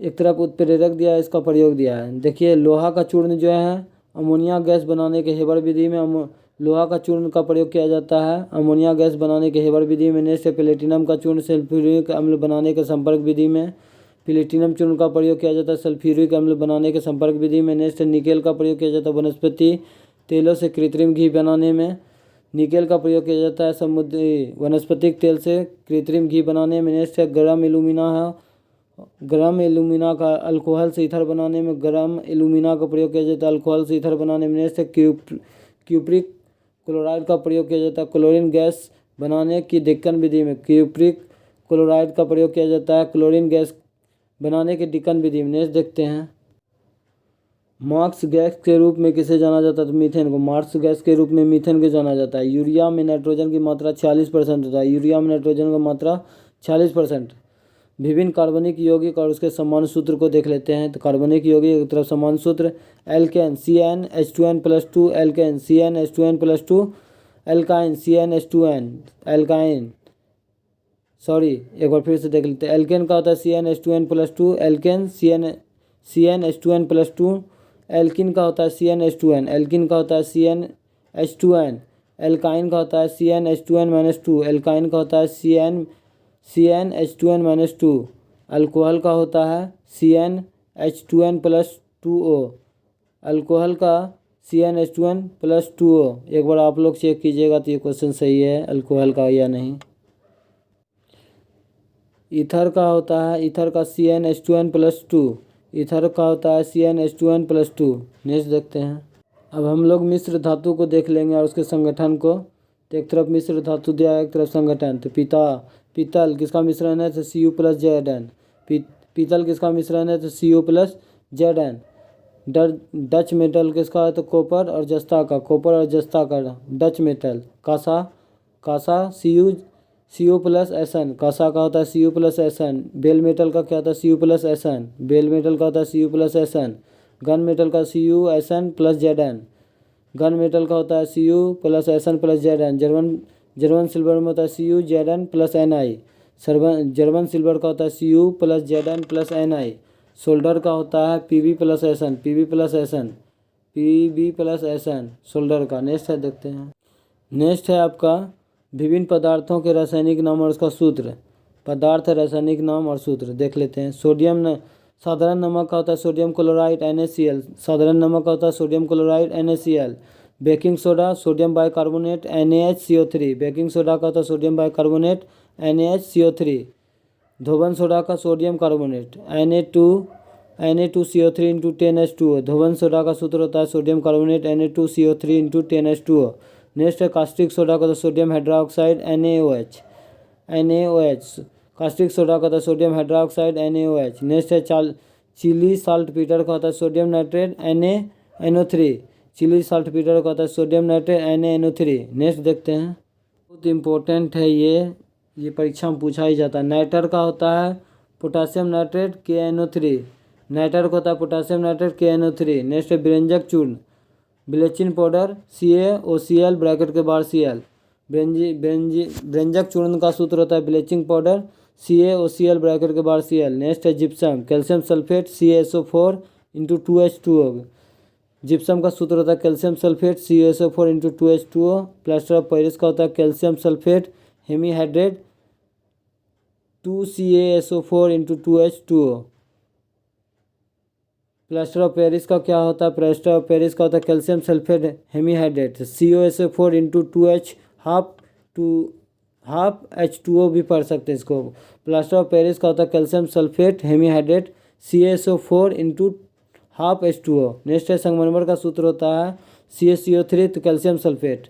एक तरफ उत्प्रेरक दिया है, इसका प्रयोग दिया है। देखिए लोहा का चूर्ण जो है अमोनिया गैस बनाने के हेबर विधि में लोहा का चूर्ण का प्रयोग किया जाता है अमोनिया गैस बनाने के हेबर विधि में। नेक्स्ट है प्लेटिनम का चूर्ण सल्फ्यूरिक अम्ल बनाने के संपर्क विधि में। प्लेटिनम चूर्ण का प्रयोग किया जाता है सल्फ्यूरिक अम्ल बनाने के संपर्क विधि में। नेक्स्ट है निकेल का प्रयोग किया जाता है वनस्पति तेलों से कृत्रिम घी बनाने में। निकेल का प्रयोग किया जाता है समुद्री वनस्पतिक तेल से कृत्रिम घी बनाने में। नेक्स्ट है गरम एल्यूमिना है, गरम एल्यूमिना का अल्कोहल से ईथर बनाने में। गरम एल्यूमिना का प्रयोग किया जाता है अल्कोहल से ईथर बनाने में। नेक्स्ट है क्यूप्रिक क्लोराइड का प्रयोग किया जाता है क्लोरीन गैस बनाने की डिक्कन विधि में। क्यूप्रिक क्लोराइड का प्रयोग किया जाता है क्लोरीन गैस बनाने की डिक्कन विधि में। नेक्स्ट देखते हैं। मार्क्स गैस के रूप में किसे जाना जाता है? तो मीथेन को। मार्क्स गैस के रूप में मीथेन को जाना जाता है। यूरिया में नाइट्रोजन की मात्रा 46% होता है। यूरिया में नाइट्रोजन की मात्रा 46%। विभिन्न कार्बनिक यौगिक और उसके समान सूत्र को देख लेते हैं। तो कार्बनिक यौगिक एक तरफ समान सूत्र alkene CnH2n+2, alkene CnH2n+2, alkyne CnH2n, alkyne एक बार फिर से देख लेते हैं। एल्केन का होता है CnH2n+2, एल्केन CnH2n+2, एल्किन का होता है CnH2n, एल्किन का होता है CnH2n, एल्काइन का होता है CnH2n-2, एल्काइन का होता है CnH2n-2, अल्कोहल का होता है CnH2n+2O, अल्कोहल का CnH2n+2O। एक बार आप लोग चेक कीजिएगा तो ये क्वेश्चन सही है अल्कोहल का या नहीं। ईथर का होता है ईथर का CnH2n+2, ईथर का होता है CnH2n+2। नेक्स्ट देखते हैं। अब हम लोग मिश्र धातु को देख लेंगे और उसके संगठन को। तो एक तरफ मिश्र धातु दिया है, एक तरफ संगठन। तो पीतल किसका मिश्रण है? तो Cu+Zn। पीतल किसका मिश्रण है? तो Cu+Zn। डच मेटल किसका है? तो कॉपर और जस्ता का, कॉपर और जस्ता का Dutch metal. Kasa Cu+Sn, Kasa का होता है Cu+Sn। बेल मेटल का क्या होता है? Cu+Sn, बेल मेटल का होता है Cu+Sn। गन मेटल का Cu+Sn+Zn, गन मेटल का होता है Cu+Sn+Zn। जर्मन सिल्वर में होता है Cu+Zn+Ni, जर्मन सिल्वर का होता है Cu+Zn+Ni। सोल्डर का होता है Pb+Sn, Pb+Sn सोल्डर का। नेक्स्ट है देखते हैं। नेक्स्ट है आपका विभिन्न पदार्थों के रासायनिक नाम और उसका सूत्र। पदार्थ रासायनिक नाम और सूत्र देख लेते हैं। साधारण नमक का होता है सोडियम क्लोराइड NaCl, साधारण नमक का होता है sodium chloride NaCl। Baking soda sodium bicarbonate NaHCO3, baking soda का होता है सोडियम बाइकार्बोनेट NaHCO3। धोवन सोडा का सोडियम कार्बोनेट Na2CO3 × 10H2O, धोवन सोडा का सूत्र होता है sodium carbonate Na2CO3 × 10H2O। Next है कास्टिक सोडा का तो sodium hydroxide NaOH, caustic soda का होता है सोडियम हाइड्रोक्साइड NaOH। नेक्स्ट है चिली साल्ट पीटर का होता है sodium nitrate NaNO3, Chile saltpetre का होता है सोडियम नाइट्रेट NaNO3। नेक्स्ट देखते हैं। बहुत इम्पोर्टेंट है ये परीक्षा में पूछा ही जाता है। नाइटर का होता है पोटासियम नाइट्रेट KNO3, नाइटर का होता है पोटासियम नाइट्रेट KNO3। नेक्स्ट है व्यंजक चूर्ण, ब्लीचिंग पाउडर CaOCl ब्रैकेट के बाहर Cl। व्यंजक चूर्ण का सूत्र होता है ब्लीचिंग पाउडर CaOCl ब्रैकेट के बाहर Cl। नेक्स्ट है gypsum, calcium sulphate CaSO4 into 2H2O। Gypsum का सूत्र होता है calcium sulphate CaSO4 into 2H2O। Plaster of Paris का होता है calcium sulphate hemihydrate 2CaSO4 into 2H2O। Plaster of Paris का क्या होता है? प्लास्टर ऑफ पेरिस का होता है calcium sulphate hemihydrate CaSO4 into 2H half H2O भी पढ़ सकते हैं इसको। प्लास्टर ऑफ पेरिस का होता है calcium sulphate hemihydrate CaSO4 into half H2O। Next है संगमरमर का सूत्र होता है CaCO3 तो कैल्शियम सल्फेट।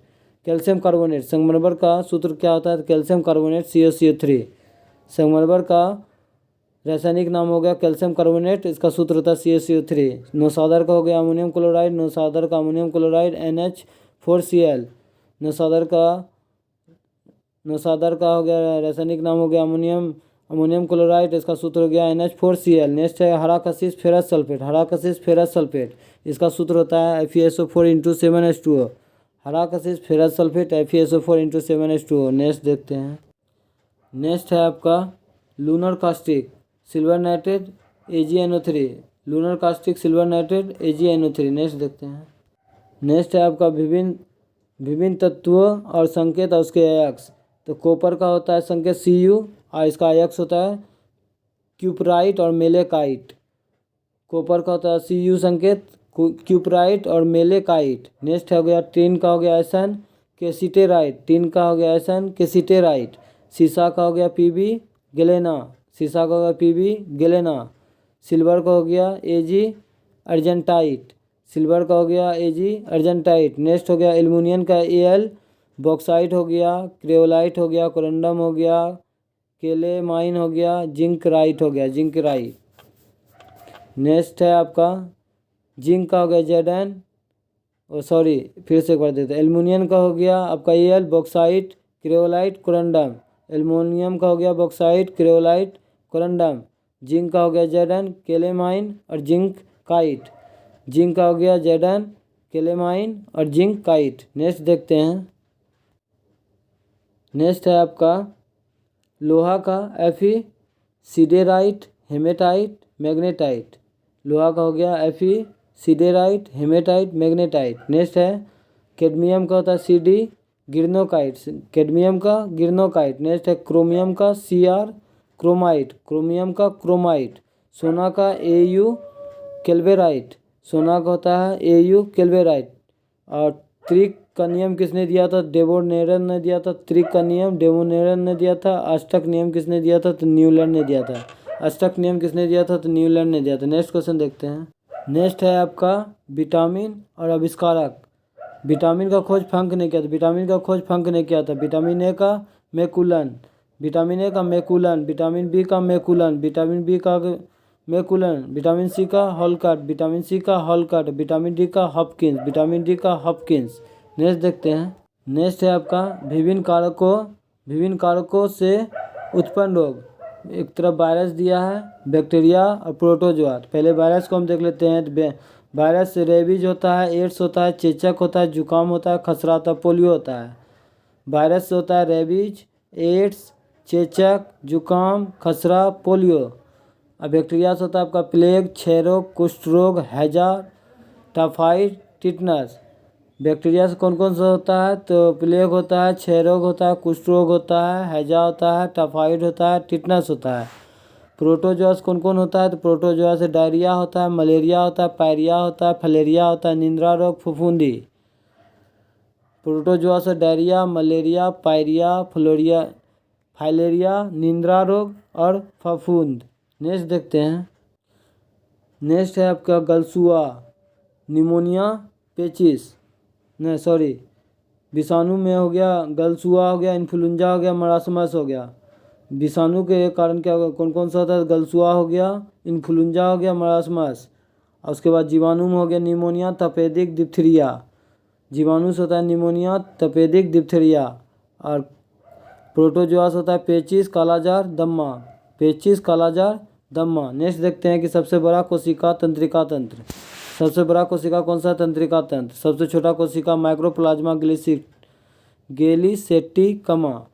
कैल्शियम कार्बोनेट, संगमरमर का सूत्र क्या होता है? Calcium carbonate CaCO3। संगमरमर का रासायनिक नाम हो गया कैल्शियम कार्बोनेट, इसका सूत्र होता है CaCO3। नौसादर का हो गया अमोनियम क्लोराइड, नौसादर का अमोनियम क्लोराइड NH4Cl। नौसादर का हो गया रासायनिक नाम हो गया अमोनियम क्लोराइड, इसका सूत्र हो गया NH4Cl। नेक्स्ट है हरा कशिश फेरस सल्फेट, हरा कशिश फेरस सल्फेट, इसका सूत्र होता है FeSO4 इंटू 7H2O। हरा कशिश ferrous sulphate FeSO4 into 7H2O। Next देखते हैं। नेक्स्ट है आपका lunar caustic silver nitrate AgNO3, lunar caustic silver nitrate AgNO3। Next देखते हैं। नेक्स्ट है आपका विभिन्न तत्वों और संकेत और उसके अयस्क। तो कॉपर का होता है संकेत Cu और इसका अयस्क होता है क्यूपराइट और मेलेकाइट। कॉपर का होता है Cu संकेत क्यूपराइट और मेलेकाइट। नेक्स्ट हो गया टिन का हो गया आयसन केसिटेराइट, टिन का हो गया आयसन केसिटेराइट। सीसा का हो गया Pb गैलेना, सीसा का हो गया Pb गैलेना। सिल्वर का हो गया Ag अर्जेंटाइट, सिल्वर का हो गया Ag अर्जेंटाइट। नेक्स्ट हो गया एल्युमिनियम का Al, बॉक्साइट हो गया, क्रियोलाइट हो गया, कोरंडम हो गया, केलेमाइन हो गया, जिंक राइट हो गया, जिंक राइट। नेक्स्ट है आपका जिंक का हो गया Zn, फिर से एक बार देते हैं। एल्युमिनियम का हो गया आपका Al, बॉक्साइट, क्रियोलाइट, कोरंडम। एल्युमिनियम का हो गया बॉक्साइट, क्रियोलाइट, कोरंडम। जिंक का हो गया Zn, केलेमाइन और जिंक काइट। जिंक का हो गया Zn, केलेमाइन और जिंक काइट। नेक्स्ट देखते हैं। नेक्स्ट है आपका लोहा का Fe सिडेराइट, हेमेटाइट, मैग्नेटाइट। लोहा का हो गया Fe siderite, haematite, magnetite. Next है कैडमियम का होता है Cd गिरनोकाइट, कैडमियम का गिरनोकाइट। नेक्स्ट है क्रोमियम का Cr क्रोमाइट, क्रोमियम का क्रोमाइट। सोना का Au कैल्वेराइट, सोना का होता है Au कैल्वेराइट। और त्रिक का नियम किसने दिया था? डेवोनेरन ने दिया था। त्रिक का नियम डेवोनेरन ने दिया था। अष्टक नियम किसने दिया था? तो न्यूलैंड ने दिया था। अष्टक नियम किसने दिया था? तो न्यूलैंड ने दिया था। नेक्स्ट क्वेश्चन देखते हैं। नेक्स्ट है आपका विटामिन और आविष्कारक। विटामिन का खोज फंक ने किया था, विटामिन का खोज फंक ने किया था। विटामिन ए का मैकुलन, विटामिन ए का मैकुलन। विटामिन बी का मैकुलन, विटामिन बी का मैकुलन। विटामिन सी का हॉलकाट, विटामिन सी का हॉलकाट। विटामिन डी का हॉपकिंस, विटामिन डी का हॉपकिंस। नेक्स्ट देखते हैं। नेक्स्ट है आपका विभिन्न कारकों से उत्पन्न रोग। एक तरफ वायरस दिया है, बैक्टीरिया और प्रोटोजोआ। पहले वायरस को हम देख लेते हैं। वायरस से रेबीज होता है, एड्स होता है, चेचक होता है, जुकाम होता है, खसरा होता है, पोलियो होता है। वायरस से होता है रेबीज, एड्स, चेचक, जुकाम, खसरा, पोलियो। और बैक्टीरिया से होता है आपका प्लेग, क्षय रोग, कुष्ठ रोग, हैजा, टाइफाइड, टिटनस। बैक्टीरिया से कौन कौन सा होता है? तो प्लेग होता है, क्षय रोग होता है, कुष्ठ रोग होता है, हैजा होता है, टाइफाइड होता है, टिटनस होता है। प्रोटोजोआ से कौन कौन होता है? तो प्रोटोजोआ से डायरिया होता है, मलेरिया होता है, पायरिया होता है, फलेरिया होता है, निंद्रा रोग, फफूंदी। प्रोटोजोआ से डायरिया, मलेरिया, पायरिया, फाइलेरिया, निंद्रा रोग और फफूंद। नेक्स्ट देखते हैं। नेक्स्ट है आपका गलसुआ, निमोनिया, पेचिस, विषाणु में हो गया गलसुआ हो गया, इन्फ्लुएंजा हो गया, मरासमस हो गया। विषाणु के कारण क्या कौन कौन सा होता है? गलसुआ हो गया, इन्फ्लुएंजा हो गया, मरासमस। और उसके बाद जीवाणु में हो गया निमोनिया, तपेदिक, डिप्थीरिया। जीवाणु से होता है निमोनिया, तपेदिक, डिप्थीरिया। और प्रोटोजोआस होता है पेचिस, कालाजार, दम्मा। पेचिस, कालाजार, दम्मा। नेक्स्ट देखते हैं कि सबसे बड़ा कोशिका तंत्रिका तंत्र। सबसे बड़ा कोशिका कौन सा? तंत्रिका तंत्र। सबसे छोटा कोशिका माइक्रोप्लाज्मा गेलिसेटिकमा।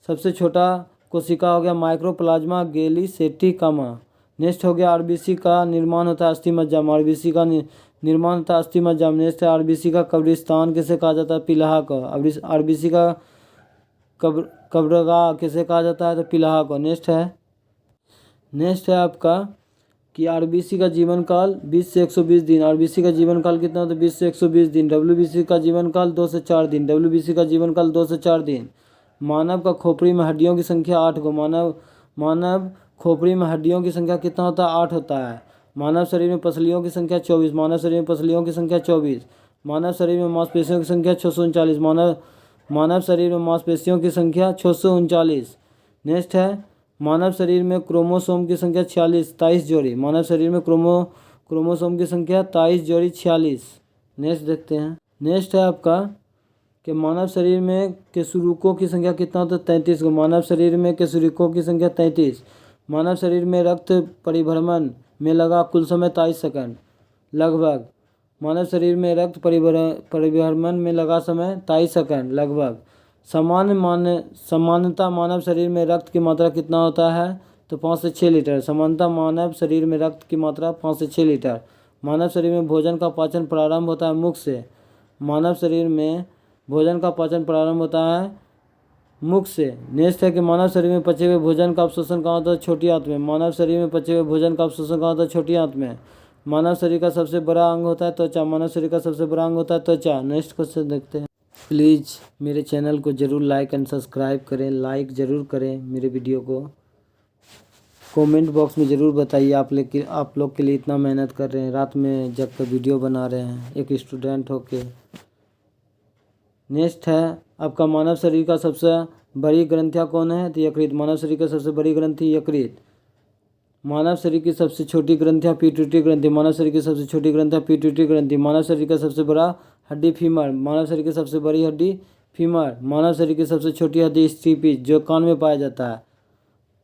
सबसे छोटा कोशिका हो गया माइक्रोप्लाज्मा गेलिसेटिकमा। नेक्स्ट हो गया आरबीसी का निर्माण होता है अस्थि मज्जा में। आरबीसी का निर्माण होता है अस्थि मज्जा में। नेक्स्ट है आरबीसी का कब्रिस्तान किसे कहा जाता है? पिलाहा को। आरबीसी का कब्रगाह किसे कहा जाता है? तो पिलाहा को। नेक्स्ट है आपका कि आरबीसी का जीवन काल 20 से 120 दिन। आरबीसी का जीवन काल कितना होता है? 20 से 120 दिन। डब्ल्यूबीसी का जीवन काल 2 से 4 दिन। डब्ल्यूबीसी का जीवन काल 2 से 4 दिन। मानव का खोपड़ी में हड्डियों की संख्या 8 को। मानव खोपड़ी में हड्डियों की संख्या कितना होता है? 8 होता है। मानव शरीर में पसलियों की संख्या 24। मानव शरीर में पसलियों की संख्या 24। मानव शरीर में मांसपेशियों की संख्या 639। मानव शरीर में मांसपेशियों की संख्या 639। नेक्स्ट है मानव शरीर में क्रोमोसोम की संख्या 23 जोड़ी। मानव शरीर में क्रोमोसोम की संख्या 23 जोड़ी 46। नेक्स्ट देखते हैं। नेक्स्ट है आपका कि मानव शरीर में केशुरुकों की संख्या कितना होता है? 33 को। मानव शरीर में केशुरुकों की संख्या 33। मानव शरीर में रक्त परिभ्रमण में लगा कुल समय 23 सेकंड लगभग। मानव शरीर में रक्त परिभ्रमण में लगा समय 23 सेकंड लगभग। सामान्यतः मानव शरीर में रक्त की मात्रा कितना होता है? तो 5 से 6 लीटर। सामान्यतः मानव शरीर में रक्त की मात्रा 5 से 6 लीटर। मानव शरीर में भोजन का पाचन प्रारंभ होता है मुख से। मानव शरीर में भोजन का पाचन प्रारंभ होता है मुख से। नेक्स्ट है कि मानव शरीर में पचे हुए भोजन का अवशोषण कहाँ होता है? छोटी आंत में। मानव शरीर में पचे हुए भोजन का अवशोषण कहाँ होता है? छोटी आंत में। मानव शरीर का सबसे बड़ा अंग होता है त्वचा। मानव शरीर का सबसे बड़ा अंग होता है त्वचा। नेक्स्ट क्वेश्चन देखते हैं। प्लीज़ मेरे चैनल को ज़रूर लाइक एंड सब्सक्राइब करें। लाइक ज़रूर करें मेरे वीडियो को। कमेंट बॉक्स में ज़रूर बताइए आप लोग के लिए इतना मेहनत कर रहे हैं, रात में जग कर वीडियो बना रहे हैं एक स्टूडेंट होके। नेक्स्ट है आपका मानव शरीर का सबसे बड़ी ग्रंथियाँ कौन है? तो यकृत। मानव शरीर का सबसे बड़ी ग्रंथि यकृत। मानव शरीर की सबसे छोटी ग्रंथियाँ पिट्यूटरी ग्रंथि। मानव शरीर की सबसे छोटी ग्रंथियाँ पिट्यूटरी ग्रंथि। मानव शरीर का सबसे बड़ा हड्डी फीमर। मानव शरीर की सबसे बड़ी हड्डी फीमर। मानव शरीर की सबसे छोटी हड्डी स्टीपिज जो कान में पाया जाता है,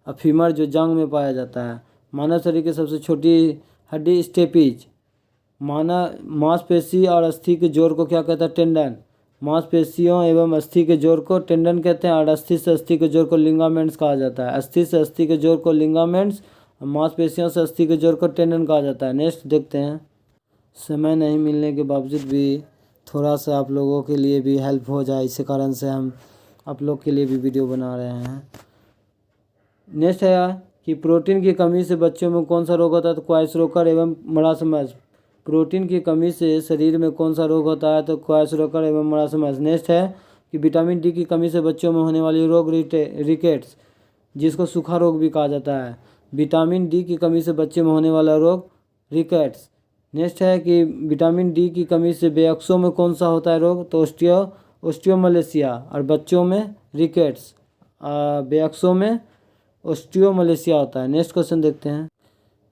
और फीमर जो जांघ में पाया जाता है। मानव शरीर की सबसे छोटी हड्डी स्टेपिज। मांसपेशी और अस्थि के जोड़ को क्या कहता है? टेंडन। मांसपेशियों एवं अस्थि के जोड़ को टेंडन कहते हैं, और अस्थि से अस्थि के जोड़ को लिगामेंट्स कहा जाता है। अस्थि से अस्थि के जोड़ को लिगामेंट्स, मांसपेशियों से अस्थि के जोड़ को टेंडन कहा जाता है। नेक्स्ट देखते हैं। समय नहीं मिलने के बावजूद भी थोड़ा सा आप लोगों के लिए भी हेल्प हो जाए, इसी कारण से हम आप लोग के लिए भी वीडियो बना रहे हैं। नेक्स्ट है कि प्रोटीन की कमी से बच्चों में कौन सा रोग होता है? तो क्वाइसरोकर एवं मरासमस। प्रोटीन की कमी से शरीर में कौन सा रोग होता है? तो क्वाइसरोकर एवं मरासमस। नेक्स्ट है कि विटामिन डी की कमी से बच्चों में होने वाली रोग रिकेट्स, जिसको सूखा रोग भी कहा जाता है। विटामिन डी की कमी से बच्चे में होने वाला रोग रिकेट्स। नेक्स्ट है कि विटामिन डी की कमी से बेअक्सों में कौन सा होता है रोग? तो ओस्टियोमलेशिया, और बच्चों में रिकेट्स। बेअक्सों में ओस्टियोमलेशिया होता है। नेक्स्ट क्वेश्चन देखते हैं।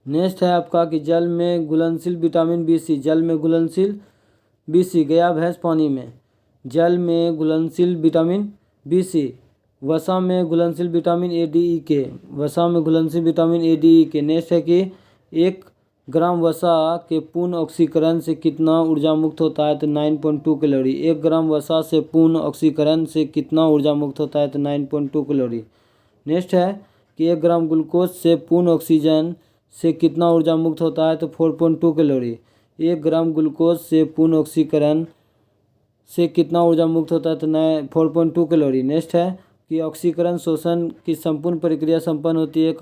नेक्स्ट है आपका कि जल में घुलनशील विटामिन बी। जल में घुलनशील बी। गया भैंस पानी में। जल में घुलनशील विटामिन बी। वसा में घुलनशील विटामिन ए डी ई के। वसा में घुलनशील विटामिन ए डी ई के। नेक्स्ट है कि 1 ग्राम वसा के पूर्ण ऑक्सीकरण से कितना ऊर्जा मुक्त होता है? तो 9.2 कैलोरी। 1 ग्राम वसा से पूर्ण ऑक्सीकरण से कितना ऊर्जा मुक्त होता है? तो 9.2 कैलोरी। नेक्स्ट है कि 1 ग्राम ग्लूकोज से पूर्ण ऑक्सीजन से कितना ऊर्जा मुक्त होता है? तो 4.2 कैलोरी। 1 ग्राम ग्लूकोज से पूर्ण ऑक्सीकरण से कितना ऊर्जा मुक्त होता है? तो 4.2 कैलोरी। नेक्स्ट है कि ऑक्सीकरण शोषण की संपूर्ण प्रक्रिया संपन्न होती है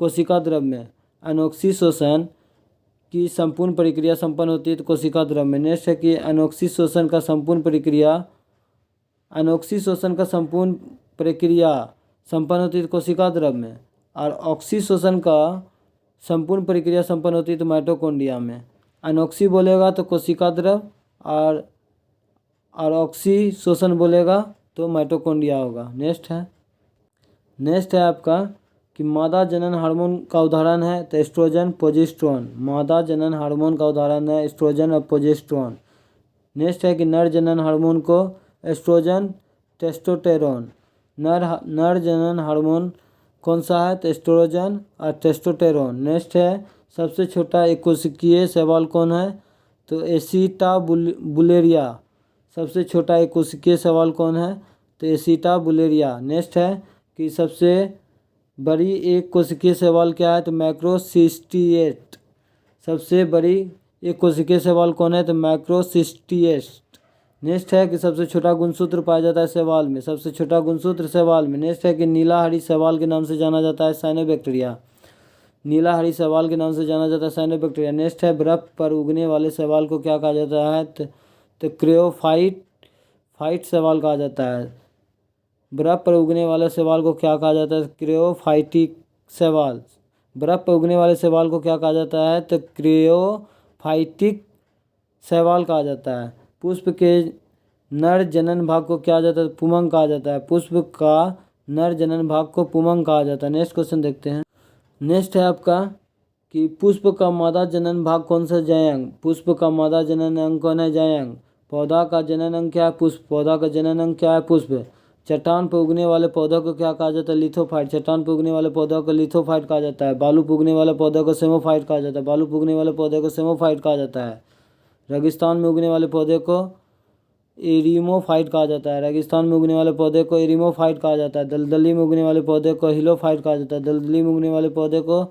कोशिका द्रव में। अनोक्सी शोषण की संपूर्ण प्रक्रिया संपन्न होती है तो कोशिका द्रव में। नेक्स्ट है कि अनोक्सी शोषण का संपूर्ण प्रक्रिया संपन्न होती है तो कोशिका द्रव में, और ऑक्सी शोषण का संपूर्ण प्रक्रिया संपन्न होती है तो माइटोकॉन्ड्रिया में। अनोक्सी बोलेगा तो कोशिका द्रव, और ऑक्सी शोषण बोलेगा तो माइटोकॉन्ड्रिया होगा। नेक्स्ट है आपका कि मादा जनन हार्मोन का उदाहरण है तो एस्ट्रोजन, प्रोजेस्टेरोन। मादा जनन हार्मोन का उदाहरण है एस्ट्रोजन और प्रोजेस्टेरोन। नेक्स्ट है कि नर जनन हार्मोन को एस्ट्रोजन, टेस्टोस्टेरोन। नर जनन हार्मोन कौन सा है? तो एस्ट्रोजन और टेस्टोस्टेरोन। नेक्स्ट है सबसे छोटा एकोशिकीय शैवाल कौन है? तो एसिटाबुलेरिया। सबसे छोटा एकोशिकीय शैवाल कौन है? तो एसिटाबुलेरिया। नेक्स्ट है कि सबसे बड़ी एक कोशिकीय शैवाल क्या है? तो मैक्रोसिस्टिएट। सबसे बड़ी एक कोशिकीय शैवाल कौन है? तो मैक्रोसिस्टिएट। नेक्स्ट है कि सबसे छोटा गुणसूत्र पाया जाता है शैवाल में। सबसे छोटा गुणसूत्र शैवाल में। नेक्स्ट है कि नीला हरी शैवाल के नाम से जाना जाता है साइनोबैक्टीरिया। नीला हरी शैवाल के नाम से जाना जाता है साइनोबैक्टीरिया। नेक्स्ट है बर्फ पर उगने वाले शैवाल को क्या कहा जाता है? तो क्रियोफाइट शैवाल कहा जाता है। बर्फ पर उगने वाले शैवाल को क्या कहा जाता है? क्रियोफाइटिक शैवाल। बर्फ पर उगने वाले शैवाल को क्या कहा जाता है? तो क्रियोफाइटिक शैवाल कहा जाता है। पुष्प के नर जनन भाग को क्या जाता है? पुमंग कहा जाता है। पुष्प का नर जनन भाग को पुमंग कहा जाता है। नेक्स्ट क्वेश्चन देखते हैं। नेक्स्ट है आपका कि पुष्प का मादा जनन भाग कौन सा? जायंग। पुष्प का मादा जनन अंग कौन है? जायंग। पौधा का जनन अंग क्या है? पुष्प। पौधा का जनन अंग क्या है? पुष्प। चट्टान पर उगने वाले पौधों को क्या कहा जाता है? लिथोफाइट। चट्टान पर उगने वाले पौधों को लिथोफाइट कहा जाता है। बालू पर उगने वाले पौधों को सेमोफाइट कहा जाता है। बालू पर उगने वाले पौधे को सेमोफाइट कहा जाता है। रेगिस्तान में उगने वाले पौधे को एरिमोफाइट कहा जाता है। रेगिस्तान में उगने वाले पौधे को एरिमोफाइट कहा जाता है। दलदली में उगने वाले पौधे को हिलोफाइट कहा जाता है। दलदली में उगने वाले पौधे को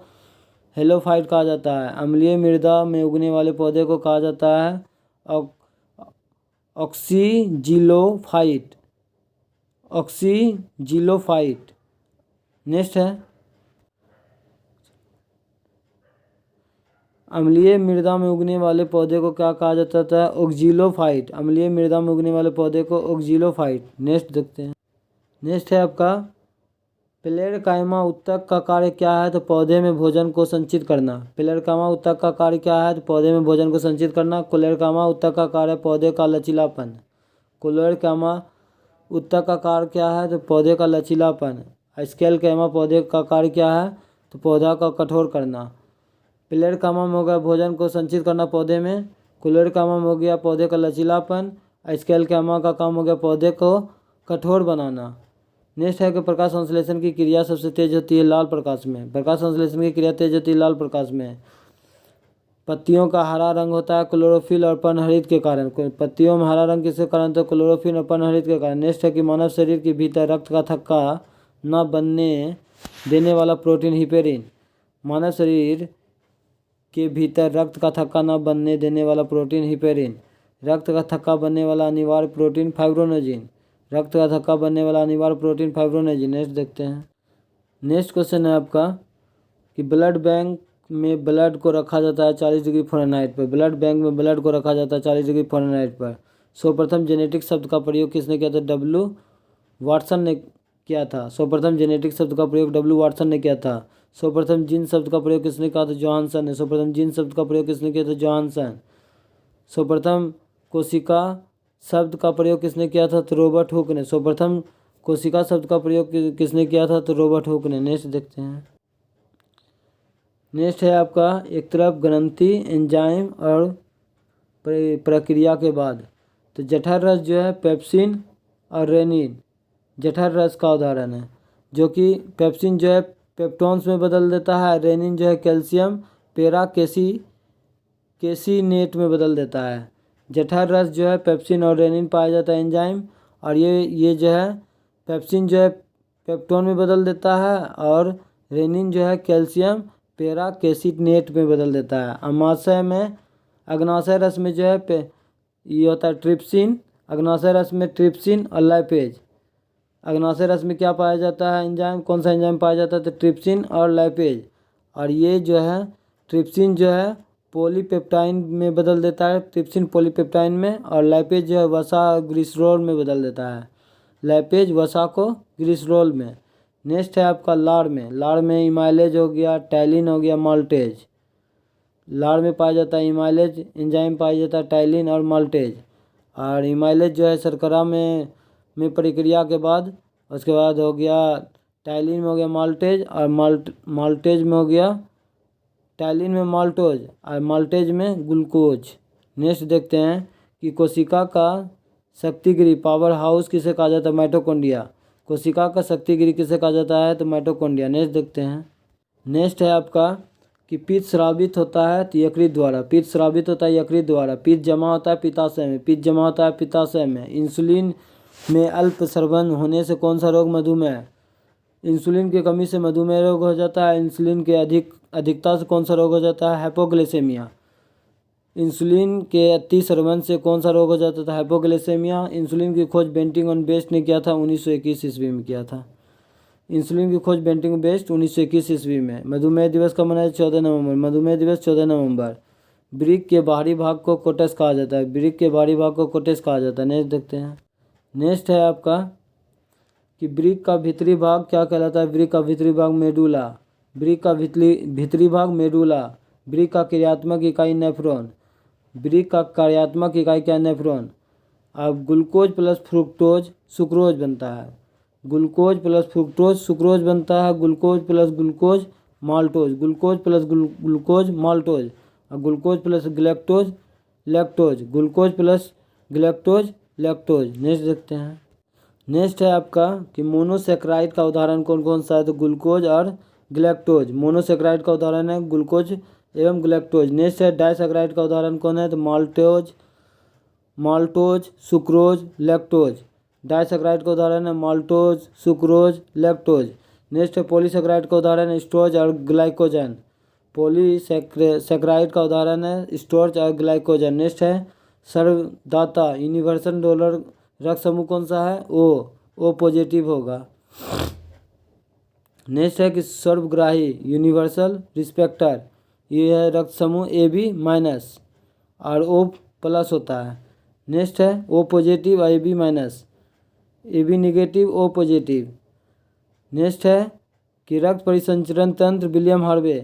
हेलोफाइट कहा जाता है। अम्लीय मृदा में उगने वाले पौधे को कहा जाता है ऑक्सीजिलोफाइट। ऑक्सीजिलोफाइट। नेक्स्ट है अम्लीय मृदा में उगने वाले पौधे को क्या कहा जाता है? ऑक्जीलोफाइट। अम्लीय मृदा में उगने वाले पौधे को ऑक्जीलोफाइट। नेक्स्ट देखते हैं। नेक्स्ट है आपका प्लेरकाइमा उत्तक का कार्य क्या है? तो पौधे में भोजन को संचित करना। प्लेरकाइमा उत्तक का कार्य क्या है? तो पौधे में भोजन को संचित करना। प्लेरकाइमा उत्तक का कार्य पौधे का लचीलापन। प्लेरकाइमा उत्तक का कार्य क्या है? तो पौधे का लचीलापन। स्केलकाइमा पौधे का कार्य क्या है? तो पौधा का कठोर करना। प्लेरकाइमा में हो गया भोजन को संचित करना पौधे में। प्लेरकाइमा में हो गया पौधे का लचीलापन। स्केलकाइमा का काम हो गया पौधे को कठोर बनाना। नेक्स्ट है कि प्रकाश संश्लेषण की क्रिया सबसे तेज होती है लाल प्रकाश में। प्रकाश संश्लेषण की क्रिया तेज होती है लाल प्रकाश में। पत्तियों का हरा रंग होता है क्लोरोफिल और पर्णहरित के कारण। पत्तियों में हरा रंग किसके कारण? तो क्लोरोफिल और पर्णहरित के कारण। नेक्स्ट है कि मानव शरीर के भीतर रक्त का थक्का न बनने देने वाला प्रोटीन हिपेरिन। मानव शरीर के भीतर रक्त का थक्का न बनने देने वाला प्रोटीन हिपेरिन। रक्त का थक्का बनने वाला अनिवार्य प्रोटीन फाइब्रोनोजिन। रक्त का थक्का बनने वाला अनिवार्य प्रोटीन फाइब्रोनोजिन। नेक्स्ट देखते हैं। नेक्स्ट क्वेश्चन है आपका कि ब्लड बैंक में ब्लड को रखा जाता है 40 डिग्री फ़ारेनहाइट पर। ब्लड बैंक में ब्लड को रखा जाता है 40 डिग्री फ़ारेनहाइट पर। सर्वप्रथम जेनेटिक शब्द का प्रयोग किसने किया था? डब्ल्यू वाटसन ने किया था। सर्वप्रथम जेनेटिक शब्द का प्रयोग डब्ल्यू वाटसन ने किया था। सर्वप्रथम जीन शब्द का प्रयोग किसने किया था? जोहानसन ने। सर्वप्रथम जीन शब्द का प्रयोग किसने किया था? जोहानसन। सर्वप्रथम कोशिका शब्द का प्रयोग किसने किया था? तो रॉबर्ट हुक ने। सर्वप्रथम कोशिका शब्द का प्रयोग किसने किया था? तो रॉबर्ट हुक ने। नेक्स्ट देखते हैं। नेक्स्ट है आपका एक तरफ ग्रंथि एंजाइम और प्रक्रिया के बाद। तो जठर रस जो है पेप्सिन और रेनिन जठर रस का उदाहरण है, जो कि पेप्सिन जो है पेप्टोन्स में बदल देता है। रेनिन जो है कैल्शियम पेरा केसीनेट में बदल देता है। जठर रस जो है पेप्सिन और रेनिन पाया जाता है एंजाइम, और ये जो है पेप्सिन जो है पेप्टोन में बदल देता है और रेनिन जो है कैल्शियम पेरा केसीनेट में बदल देता है। अग्नाशय रस में जो है ये होता है ट्रिप्सिन। अग्नाशय रस में ट्रिप्सिन और लाइपेज। अग्नाशय रस में क्या पाया जाता है एंजाइम? कौन सा एंजाइम पाया जाता है? तो ट्रिप्सिन और लाइपेज। और ये जो है ट्रिप्सिन जो है पॉलीपेप्टाइन में बदल देता है, ट्रिप्सिन पॉलीपेप्टाइन में, और लाइपेज जो है वसा ग्लिसरॉल में बदल देता है। लाइपेज वसा को ग्लिसरॉल में। नेक्स्ट है आपका लार में। लार में इमाइलेज हो गया, टाइलिन हो गया, माल्टेज। लार में पाया जाता है इमाइलेज एंजाइम पाया जाता है, टाइलिन और माल्टेज। और इमाइलेज जो है शर्करा में प्रक्रिया के बाद, उसके बाद हो गया टाइलिन में हो गया माल्टेज, और माल्टेज में हो गया टाइलिन में माल्टोज और माल्टेज में ग्लूकोज। नेक्स्ट देखते हैं कि कोशिका का शक्तिगृह पावर हाउस किसे कहा जाता है? माइटोकॉन्ड्रिया। कोशिका का शक्ति गृह किसे कहा जाता है, तो माइटोकॉन्ड्रिया। नेक्स्ट देखते हैं। नेक्स्ट है आपका कि पित्त स्रावित होता है तो यकृत द्वारा, पित्त स्रावित होता है यकृत द्वारा, पित्त जमा होता है पित्ताशय में, पित्त जमा होता है पित्ताशय में। इंसुलिन में अल्प स्रवण होने से कौन सा रोग, मधुमेह। इंसुलिन की कमी से मधुमेह रोग हो जाता है। इंसुलिन के अधिकता से कौन सा रोग हो जाता है, हाइपोग्लाइसेमिया। इंसुलिन के अति स्रवण से कौन सा रोग हो जाता था, हाइपोग्लाइसेमिया। इंसुलिन की खोज बेंटिंग और बेस्ट ने किया था, 1921 ईस्वी में किया था। इंसुलिन की खोज बेंटिंग बेस्ट 1921 ईस्वी में। मधुमेह दिवस कब मनाया, 14 नवंबर। मधुमेह दिवस 14 नवंबर। वृक्क के बाहरी भाग को कोटस कहा जाता है, वृक्क के बाहरी भाग को कोटस कहा जाता है। नेक्स्ट देखते हैं। नेक्स्ट है आपका कि वृक्क का भीतरी भाग क्या कहलाता है, वृक्क का भीतरी भाग मेडुला। वृक्क का भीतरी भाग मेडुला। वृक्क का क्रियात्मक इकाई नेफ्रॉन। वृक्क का कार्यात्मक इकाई क्या, नेफ्रॉन। अब ग्लूकोज प्लस फ्रुक्टोज सुक्रोज बनता है, ग्लूकोज प्लस फ्रुक्टोज सुक्रोज बनता है, glucose plus glucose maltose, glucose plus glucose maltose, और glucose plus galactose lactose, glucose plus galactose lactose. Next देखते हैं। नेक्स्ट है आपका कि मोनोसेक्राइड का उदाहरण कौन कौन सा है, तो ग्लूकोज और ग्लैक्टोज। मोनोसेक्राइड का उदाहरण है ग्लूकोज एवं ग्लैक्टोज। नेक्स्ट है डाइसेक्राइड का उदाहरण कौन है, तो माल्टोज सुक्रोज लैक्टोज। डाइसेक्राइड का उदाहरण है माल्टोज सुक्रोज लैक्टोज। नेक्स्ट है पॉलीसेक्राइड का उदाहरण है स्टोर्च और ग्लाइकोजन। पॉलीसेक्राइड का उदाहरण है स्टोर्च और ग्लाइकोजन। नेक्स्ट है सर्वदाता यूनिवर्सल डोनर रक्त समूह कौन सा है, ओ पॉजिटिव होगा। नेक्स्ट है कि सर्वग्राही यूनिवर्सल रिस्पेक्टर, ये है रक्त समूह AB माइनस और O प्लस होता है। नेक्स्ट है O पॉजिटिव और AB minus, AB negative O positive. Next है कि रक्त परिसंचरण तंत्र विलियम हार्वे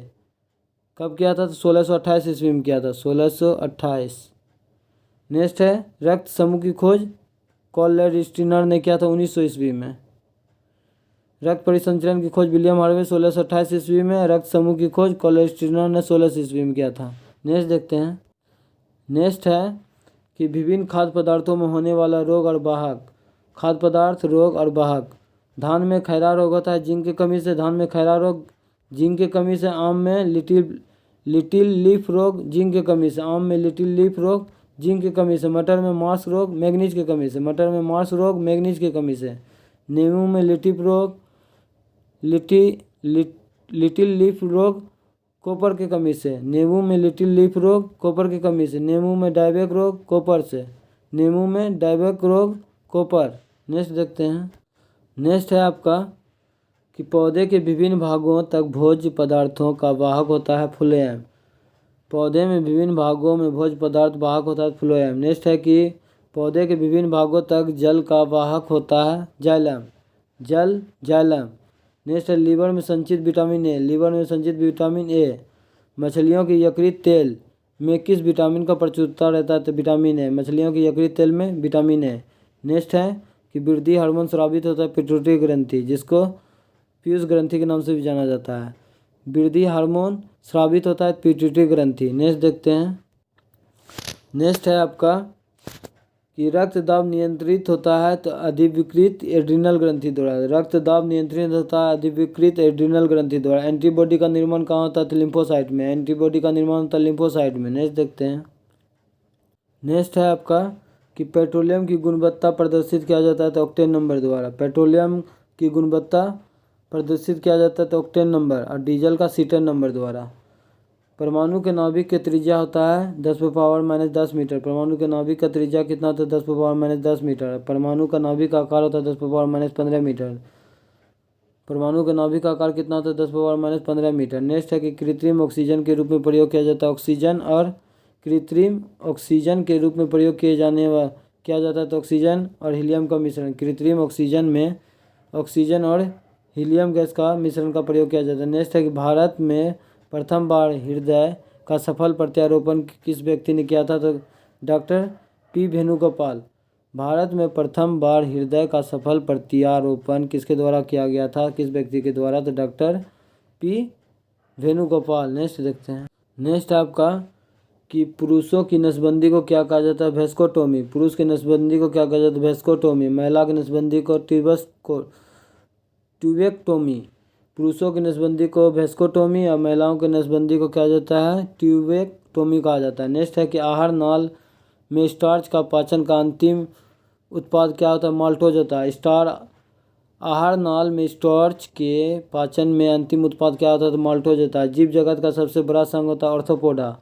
कब किया था, तो 1628 ईस्वी में किया था, 1628। नेक्स्ट है रक्त समूह की खोज कॉलर स्टीनर ने किया था 1900 ईस्वी में। रक्त परिसंचरण की खोज विलियम हार्वे 1628 ईस्वी में, रक्त समूह की खोज कॉलर स्टीनर ने 16 ईस्वी में किया था। नेक्स्ट देखते हैं। नेक्स्ट है कि विभिन्न खाद्य पदार्थों में होने वाला रोग और वाहक। खाद्य पदार्थ रोग और वाहक। धान में खैरा रोग होता है जिंक की कमी से, धान में खैरा रोग जिंक की कमी से। आम में लिटिल लीफ रोग जिंक की कमी से, आम में लिटिल लीफ रोग जिंक की कमी से। मटर में मार्स रोग मैग्नीज की कमी से, मटर में मार्स रोग मैग्नीज की कमी से। नींबू में लिटिल रोग लिटिल लीफ रोग कॉपर की कमी से, नींबू में लिटिल लीफ रोग कॉपर की कमी से। नींबू में डायबेक रोग कॉपर से, नींबू में डायबेक रोग कॉपर। नेक्स्ट देखते हैं। नेक्स्ट है आपका कि पौधे के विभिन्न भागों तक भोज्य पदार्थों का वाहक होता है फ्लोएम। पौधे में विभिन्न भागों में भोज्य पदार्थ वाहक होता है फ्लोएम। नेक्स्ट है कि पौधे के विभिन्न भागों तक जल का वाहक होता है जाइलम, जाइलम। नेक्स्ट है लीवर में संचित विटामिन ए, लीवर में संचित विटामिन ए। मछलियों के यकृत तेल में किस विटामिन का प्रचुरता रहता है, तो विटामिन ए, मछलियों के यकृत तेल में विटामिन ए। नेक्स्ट है कि वृद्धि हार्मोन स्रावित होता है पिट्यूटरी ग्रंथि, जिसको पीयूष ग्रंथि के नाम से भी जाना जाता है। वृद्धि हार्मोन स्रावित होता है पिट्यूटरी ग्रंथि। नेक्स्ट देखते हैं। नेक्स्ट है आपका कि रक्तदाब नियंत्रित होता है तो अधिविकृत एड्रिनल ग्रंथि द्वारा, रक्तदाब नियंत्रित होता है अधिविकृत एड्रिनल ग्रंथि द्वारा। एंटीबॉडी का निर्माण कहाँ होता है, तो लिम्फोसाइट में, एंटीबॉडी का निर्माण होता है लिम्फोसाइट में। नेक्स्ट देखते हैं। नेक्स्ट है आपका कि पेट्रोलियम की गुणवत्ता प्रदर्शित किया जाता है तो ऑक्टेन नंबर द्वारा, पेट्रोलियम की गुणवत्ता प्रदर्शित किया जाता है तो ऑक्टेन नंबर, और डीजल का सीटन नंबर द्वारा। परमाणु के नाभिक की त्रिज्या होता है 10⁻⁻10 मीटर। परमाणु के नाभिक का त्रिज्या कितना होता है, 10⁻⁻10 मीटर। परमाणु का नाभिक का आकार होता है 10⁻⁻15 मीटर। परमाणु का नाभिक का आकार कितना होता है, 10⁻⁻15 मीटर। नेक्स्ट है कि कृत्रिम ऑक्सीजन के रूप में प्रयोग किया जाता है, ऑक्सीजन और कृत्रिम ऑक्सीजन के रूप में प्रयोग किया जाता है तो ऑक्सीजन और हीलियम का मिश्रण। कृत्रिम ऑक्सीजन में ऑक्सीजन और हीलियम गैस का मिश्रण का प्रयोग किया जाता है। नेक्स्ट है कि भारत में प्रथम बार हृदय का सफल प्रत्यारोपण किस व्यक्ति ने किया था, तो डॉक्टर P वेणुगोपाल। भारत में प्रथम बार हृदय का सफल प्रत्यारोपण किसके द्वारा किया गया था, किस व्यक्ति के द्वारा, तो डॉक्टर P वेणुगोपाल। नेक्स्ट देखते हैं। नेक्स्ट आपका कि पुरुषों की नसबंदी को क्या कहा जाता है, वेस्कोटोमी। पुरुष की नसबंदी को क्या कहा जाता है, वेस्कोटोमी। महिला की नसबंदी को ट्यूबेक्टोमी। पुरुषों की नसबंदी को वेस्कोटोमी और महिलाओं की नसबंदी को क्या जाता है, ट्यूबेक्टोमी कहा जाता है। नेक्स्ट है कि आहार नाल में स्टार्च का पाचन का अंतिम उत्पाद क्या होता है, माल्टोज होता है। आहार नाल में स्टार्च के पाचन में अंतिम उत्पाद क्या होता है, तो माल्टोज होता है। जीव जगत का सबसे बड़ा संघ होता है ऑर्थोपोडा।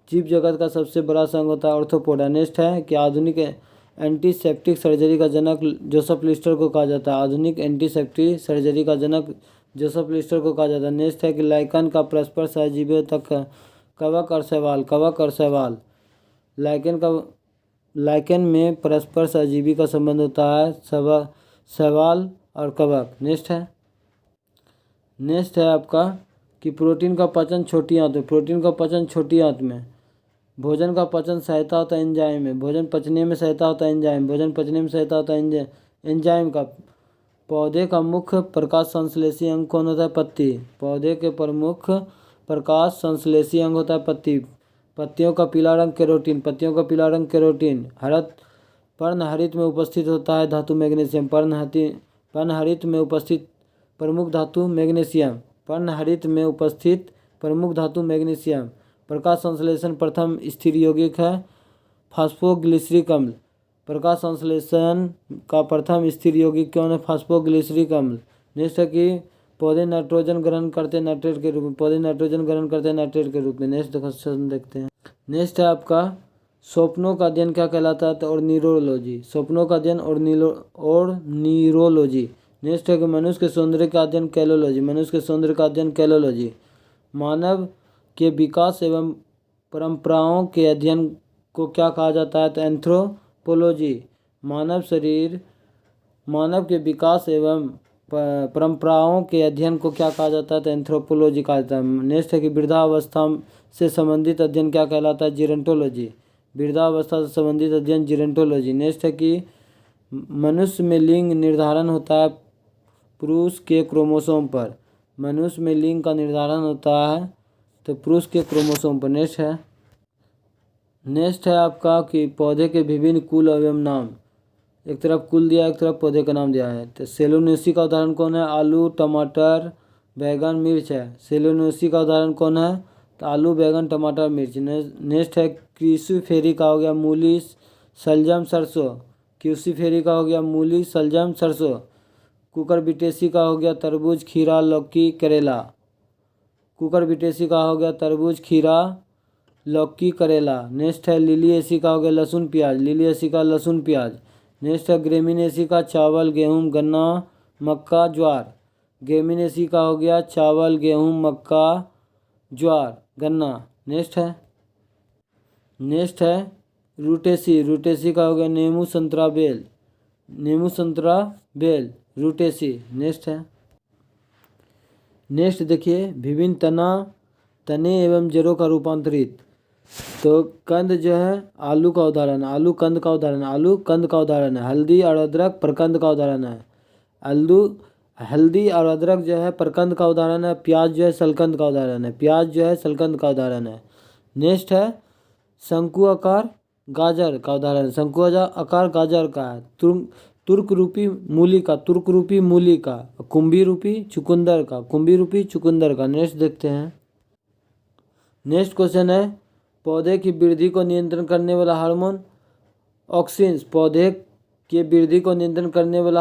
जीव जगत का सबसे बड़ा संघ होता है ऑर्थोपोडा। नेक्स्ट है कि आधुनिक एंटीसेप्टिक सर्जरी का जनक जोसेफ लिस्टर को कहा जाता है। आधुनिक एंटीसेप्टिक सर्जरी का जनक जोसेफ लिस्टर को कहा जाता है। नेक्स्ट है कि लाइकन का परस्पर सहजीवियों तक कवक और शैवाल। लाइकन में परस्पर सहजीवी का संबंध होता है शैवाल और कवक। नेक्स्ट है आपका कि प्रोटीन का पाचन छोटी आंत में। प्रोटीन का पाचन छोटी आंत में। भोजन का पाचन सहायता होता है एंजाइम में। भोजन पचने में सहायता होता है एंजाइम का। पौधे का मुख्य प्रकाश संश्लेषी अंग कौन होता है, पत्ती। पौधे के प्रमुख प्रकाश संश्लेषी अंग होता है पत्ती। पत्तियों का पीला रंग केरोटीन। पर्णहरित में उपस्थित होता है धातु मैग्नीशियम। पर्णहरित में उपस्थित प्रमुख धातु मैग्नीशियम। प्रकाश संश्लेषण प्रथम स्थिर यौगिक है फास्फोग्लिसरिक अम्ल। प्रकाश संश्लेषण का प्रथम स्थिर यौगिक कौन है, फास्फोग्लिसरिक अम्ल। नेक्स्ट है कि पौधे नाइट्रोजन ग्रहण करते हैं नाइट्रेट के रूप में। नेक्स्ट क्वेश्चन देखते हैं। नेक्स्ट है आपका स्वप्नों का अध्ययन क्या कहलाता है, तो ऑर्निरोलॉजी। स्वप्नों का अध्ययन ऑर्निरोलॉजी। नेक्स्ट है कि मनुष्य के सौंदर्य का अध्ययन कैलोलॉजी। मानव के विकास एवं परंपराओं के अध्ययन को क्या कहा जाता है, तो एंथ्रोपोलॉजी। मानव के विकास एवं परंपराओं के अध्ययन को क्या कहा जाता है, तो एंथ्रोपोलॉजी कहा जाता है। नेक्स्ट है कि वृद्धावस्था से संबंधित अध्ययन क्या कहलाता है, जीरेंटोलॉजी। वृद्धावस्था से संबंधित अध्ययन जीरेंटोलॉजी। नेक्स्ट है कि मनुष्य में लिंग निर्धारण होता है पुरुष के क्रोमोसोम पर। मनुष्य में लिंग का निर्धारण होता है तो पुरुष के क्रोमोसोम पर। नेक्स्ट है आपका कि पौधे के विभिन्न कुल एवं नाम। एक तरफ कुल दिया, एक तरफ पौधे का नाम दिया है। तो सेलुलोसी का उदाहरण कौन है, आलू, टमाटर, बैगन, मिर्च है। सेलुलोसी का उदाहरण कौन है, तो आलू, बैगन, टमाटर, मिर्च। नेक्स्ट है क्रूसीफेरी का हो गया मूली, शलजम, सरसों। क्रूसीफेरी का हो गया मूली, शलजम, सरसों। कुकुरबिटेसी का हो गया तरबूज, खीरा, लौकी, करेला। कुकुरबिटेसी का हो गया तरबूज, खीरा, लौकी, करेला। नेक्स्ट है लिलिएसी का हो गया लहसुन, प्याज। नेक्स्ट है ग्रेमिनेसी का चावल, गेहूँ, गन्ना, मक्का, ज्वार। ग्रेमिनेसी का हो गया चावल, गेहूँ, मक्का, ज्वार, गन्ना। नेक्स्ट है रूटेसी का हो गया नींबू, संतरा, बेल, रूटेसी। नेक्स्ट देखिए विभिन्न तने एवं जड़ों का रूपांतरित। तो कंद जो है आलू कंद का उदाहरण है। हल्दी और अदरक प्रकंद का उदाहरण है। हल्दी और अदरक जो है प्रकंद का उदाहरण है। प्याज जो है सलकंद का उदाहरण है। नेक्स्ट है शंकु आकार गाजर का उदाहरण। शंकु आकार गाजर का है। तुर्क रूपी मूली का। कुंभी रूपी चुकंदर का। नेक्स्ट देखते हैं। नेक्स्ट क्वेश्चन है पौधे की वृद्धि को नियंत्रण करने वाला हार्मोन ऑक्सिन्स। पौधे की वृद्धि को नियंत्रण करने वाला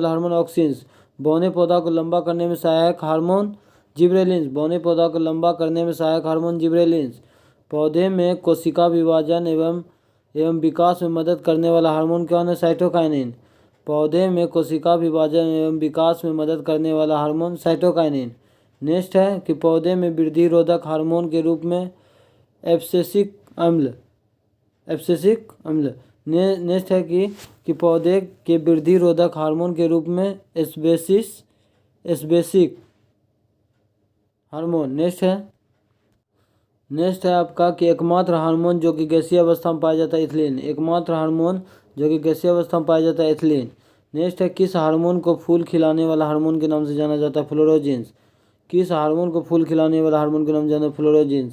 हार्मोन ऑक्सिन्स। बौने पौधा को लंबा करने में सहायक हार्मोन जिब्रेलिन्स। पौधे में कोशिका विभाजन एवं विकास में मदद करने वाला हार्मोन कौन है, साइटोकाइनिन। पौधे में कोशिका विभाजन एवं विकास में मदद करने वाला हार्मोन साइटोकाइनिन। नेक्स्ट है कि पौधे में वृद्धि रोधक हार्मोन के रूप में एब्सिसिक अम्ल। नेक्स्ट है कि पौधे के वृद्धि रोधक हार्मोन के रूप में एस्बेसिक हार्मोन। नेक्स्ट है आपका कि एकमात्र हार्मोन जो कि गैसीय अवस्था में पाया जाता है एथिलीन। नेक्स्ट है किस हार्मोन को फूल खिलाने वाला हार्मोन के नाम से जाना जाता है, फ्लोरोजेंस।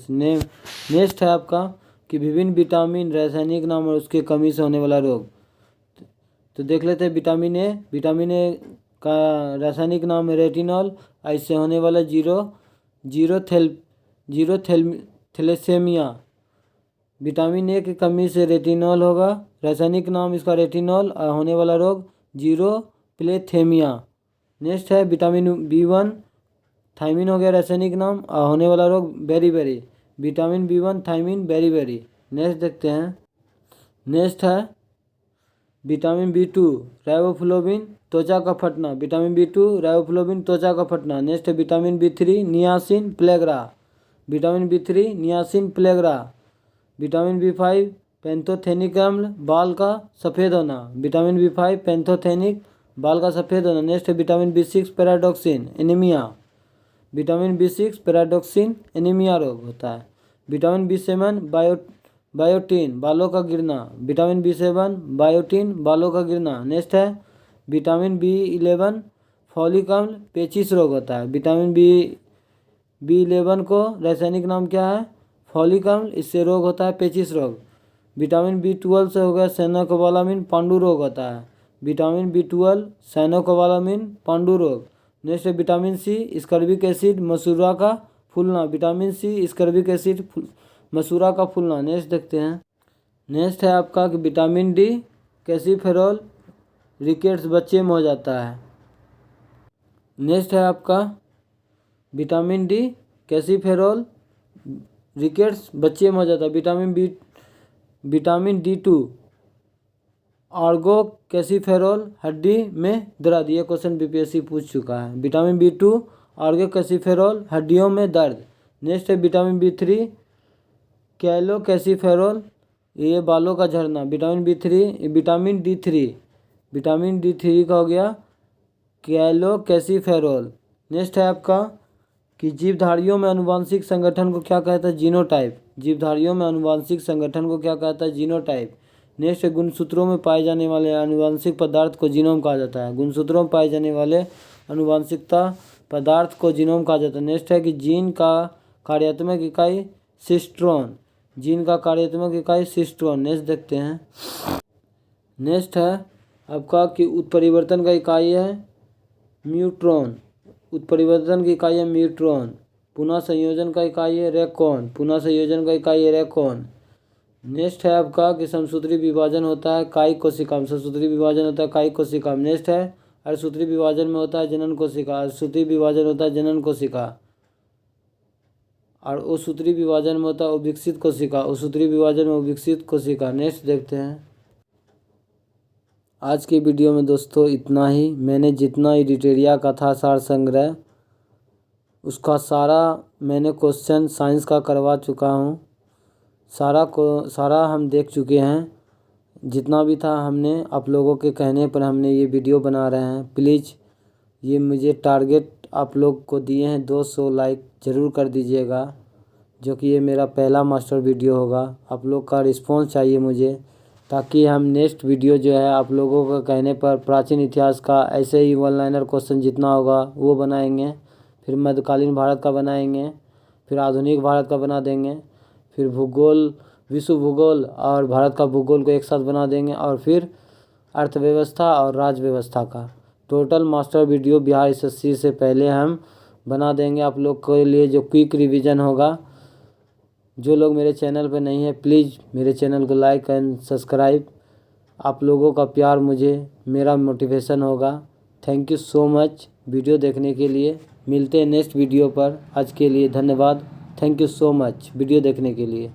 नेक्स्ट है आपका कि विभिन्न विटामिन रासायनिक नाम और उसके कमी से होने वाला रोग। तो देख लेते हैं विटामिन ए। विटामिन ए का रासायनिक नाम है रेटिनॉल। इससे होने वाला जीरो थैलेसेमिया। विटामिन ए की कमी से रेटिनॉल होगा, रासायनिक नाम इसका रेटिनॉल, और होने वाला रोग जीरो प्लेथेमिया। नेक्स्ट है विटामिन B1 थायमिन हो गया रासायनिक नाम, और होने वाला रोग beriberi. Vitamin B1 thiamine beriberi. Next देखते हैं। नेक्स्ट है विटामिन B2 राइबोफ्लोविन त्वचा का फटना। विटामिन B2 राइबोफ्लोविन त्वचा का फटना। नेक्स्ट है vitamin B3 niacin pellagra. Vitamin B3 niacin pellagra. Vitamin B5 पैंथोथेनिक अम्ल बाल का सफ़ेद होना। विटामिन B5 पैंथोथेनिक बाल का सफ़ेद होना। नेक्स्ट है vitamin B6 pyridoxine anaemia. Vitamin B6 pyridoxine anaemia रोग होता है। विटामिन B7 बायोटीन बालों का गिरना। विटामिन B7 बायोटीन बालों का गिरना। नेक्स्ट है विटामिन B11 फॉलिक अम्ल पेचिश रोग होता है। विटामिन B11 को रासायनिक नाम क्या है? फॉलिक अम्ल। इससे रोग होता है पेचिश रोग। विटामिन B12 से हो गया साइनोकोबालामिन पांडु रोग होता है। विटामिन B12 साइनोकोबालामिन पांडु रोग। नेक्स्ट है विटामिन C स्कर्बिक एसिड मसूरा का फूलना। विटामिन C स्कर्बिक एसिड मसूरा का फूलना। नेक्स्ट देखते हैं। नेक्स्ट है आपका कि विटामिन D कैल्सीफेरॉल रिकेट्स बच्चे में हो जाता है। नेक्स्ट है आपका विटामिन D कैल्सीफेरॉल रिकेट्स बच्चे में हो जाता है। विटामिन D2 आर्गो कैल्सीफेरॉल हड्डी में दर्द। ये क्वेश्चन BPSC पूछ चुका है। विटामिन B2 आर्गो कैल्सीफेरॉल हड्डियों में दर्द। नेक्स्ट है विटामिन B3 कैलो कैल्सीफेरॉल ये बालों का झड़ना। विटामिन D3 का हो गया कैलो कैल्सीफेरॉल। नेक्स्ट है आपका कि जीवधारियों में आनुवांशिक संगठन को क्या कहता है? जीनोटाइप। जीवधारियों में आनुवांशिक संगठन को क्या कहता है? जीनोटाइप। नेक्स्ट है गुणसूत्रों में पाए जाने वाले आनुवांशिक पदार्थ को जीनोम कहा जाता है। गुणसूत्रों में पाए जाने वाले आनुवांशिकता पदार्थ को जीनोम कहा जाता है। नेक्स्ट है कि जीन का कार्यात्मक इकाई सिस्ट्रोन। जीन का कार्यात्मक इकाई सिस्ट्रोन। नेक्स्ट देखते हैं। नेक्स्ट है आपका कि उत्परिवर्तन का इकाई है म्यूट्रॉन। उत्परिवर्तन की इकाई है म्यूट्रॉन। पुनः संयोजन का इकाई है रेकॉन। पुनः संयोजन का इकाई है रेकॉन। नेक्स्ट है आपका कि समसूत्री विभाजन होता है कायिक कोशिका में। समसूत्री विभाजन होता है कायिक कोशिका में। नेक्स्ट है अर्धसूत्री विभाजन में होता है जनन कोशिका। अर्धसूत्री विभाजन होता है जनन कोशिका। और ओसूत्री विभाजन में होता है अविकसित कोशिका। ओसूत्री विभाजन में अविकसित कोशिका। नेक्स्ट देखते हैं। आज की वीडियो में दोस्तों इतना ही। मैंने जितना एडिटेरिया का था सार संग्रह उसका सारा मैंने क्वेश्चन साइंस का करवा चुका हूँ। सारा हम देख चुके हैं। जितना भी था हमने आप लोगों के कहने पर हमने ये वीडियो बना रहे हैं। प्लीज़ ये मुझे टारगेट आप लोग को दिए हैं 200 लाइक ज़रूर कर दीजिएगा, जो कि ये मेरा पहला मास्टर वीडियो होगा। आप लोग का रिस्पॉन्स चाहिए मुझे, ताकि हम नेक्स्ट वीडियो जो है आप लोगों का कहने पर प्राचीन इतिहास का ऐसे ही वन लाइनर क्वेश्चन जितना होगा वो बनाएंगे। फिर मध्यकालीन भारत का बनाएंगे, फिर आधुनिक भारत का बना देंगे, फिर भूगोल विश्व भूगोल और भारत का भूगोल को एक साथ बना देंगे, और फिर अर्थव्यवस्था और राज्य व्यवस्था का total master video Bihar SSC से पहले हम बना देंगे आप लोग के लिए, जो क्विक रिवीजन होगा। जो लोग मेरे चैनल पर नहीं है प्लीज़ मेरे चैनल को लाइक एंड सब्सक्राइब। आप लोगों का प्यार मुझे मेरा मोटिवेशन होगा। Thank you so much video देखने के लिए। मिलते हैं नेक्स्ट वीडियो पर। आज के लिए धन्यवाद। Thank you so much video देखने के लिए।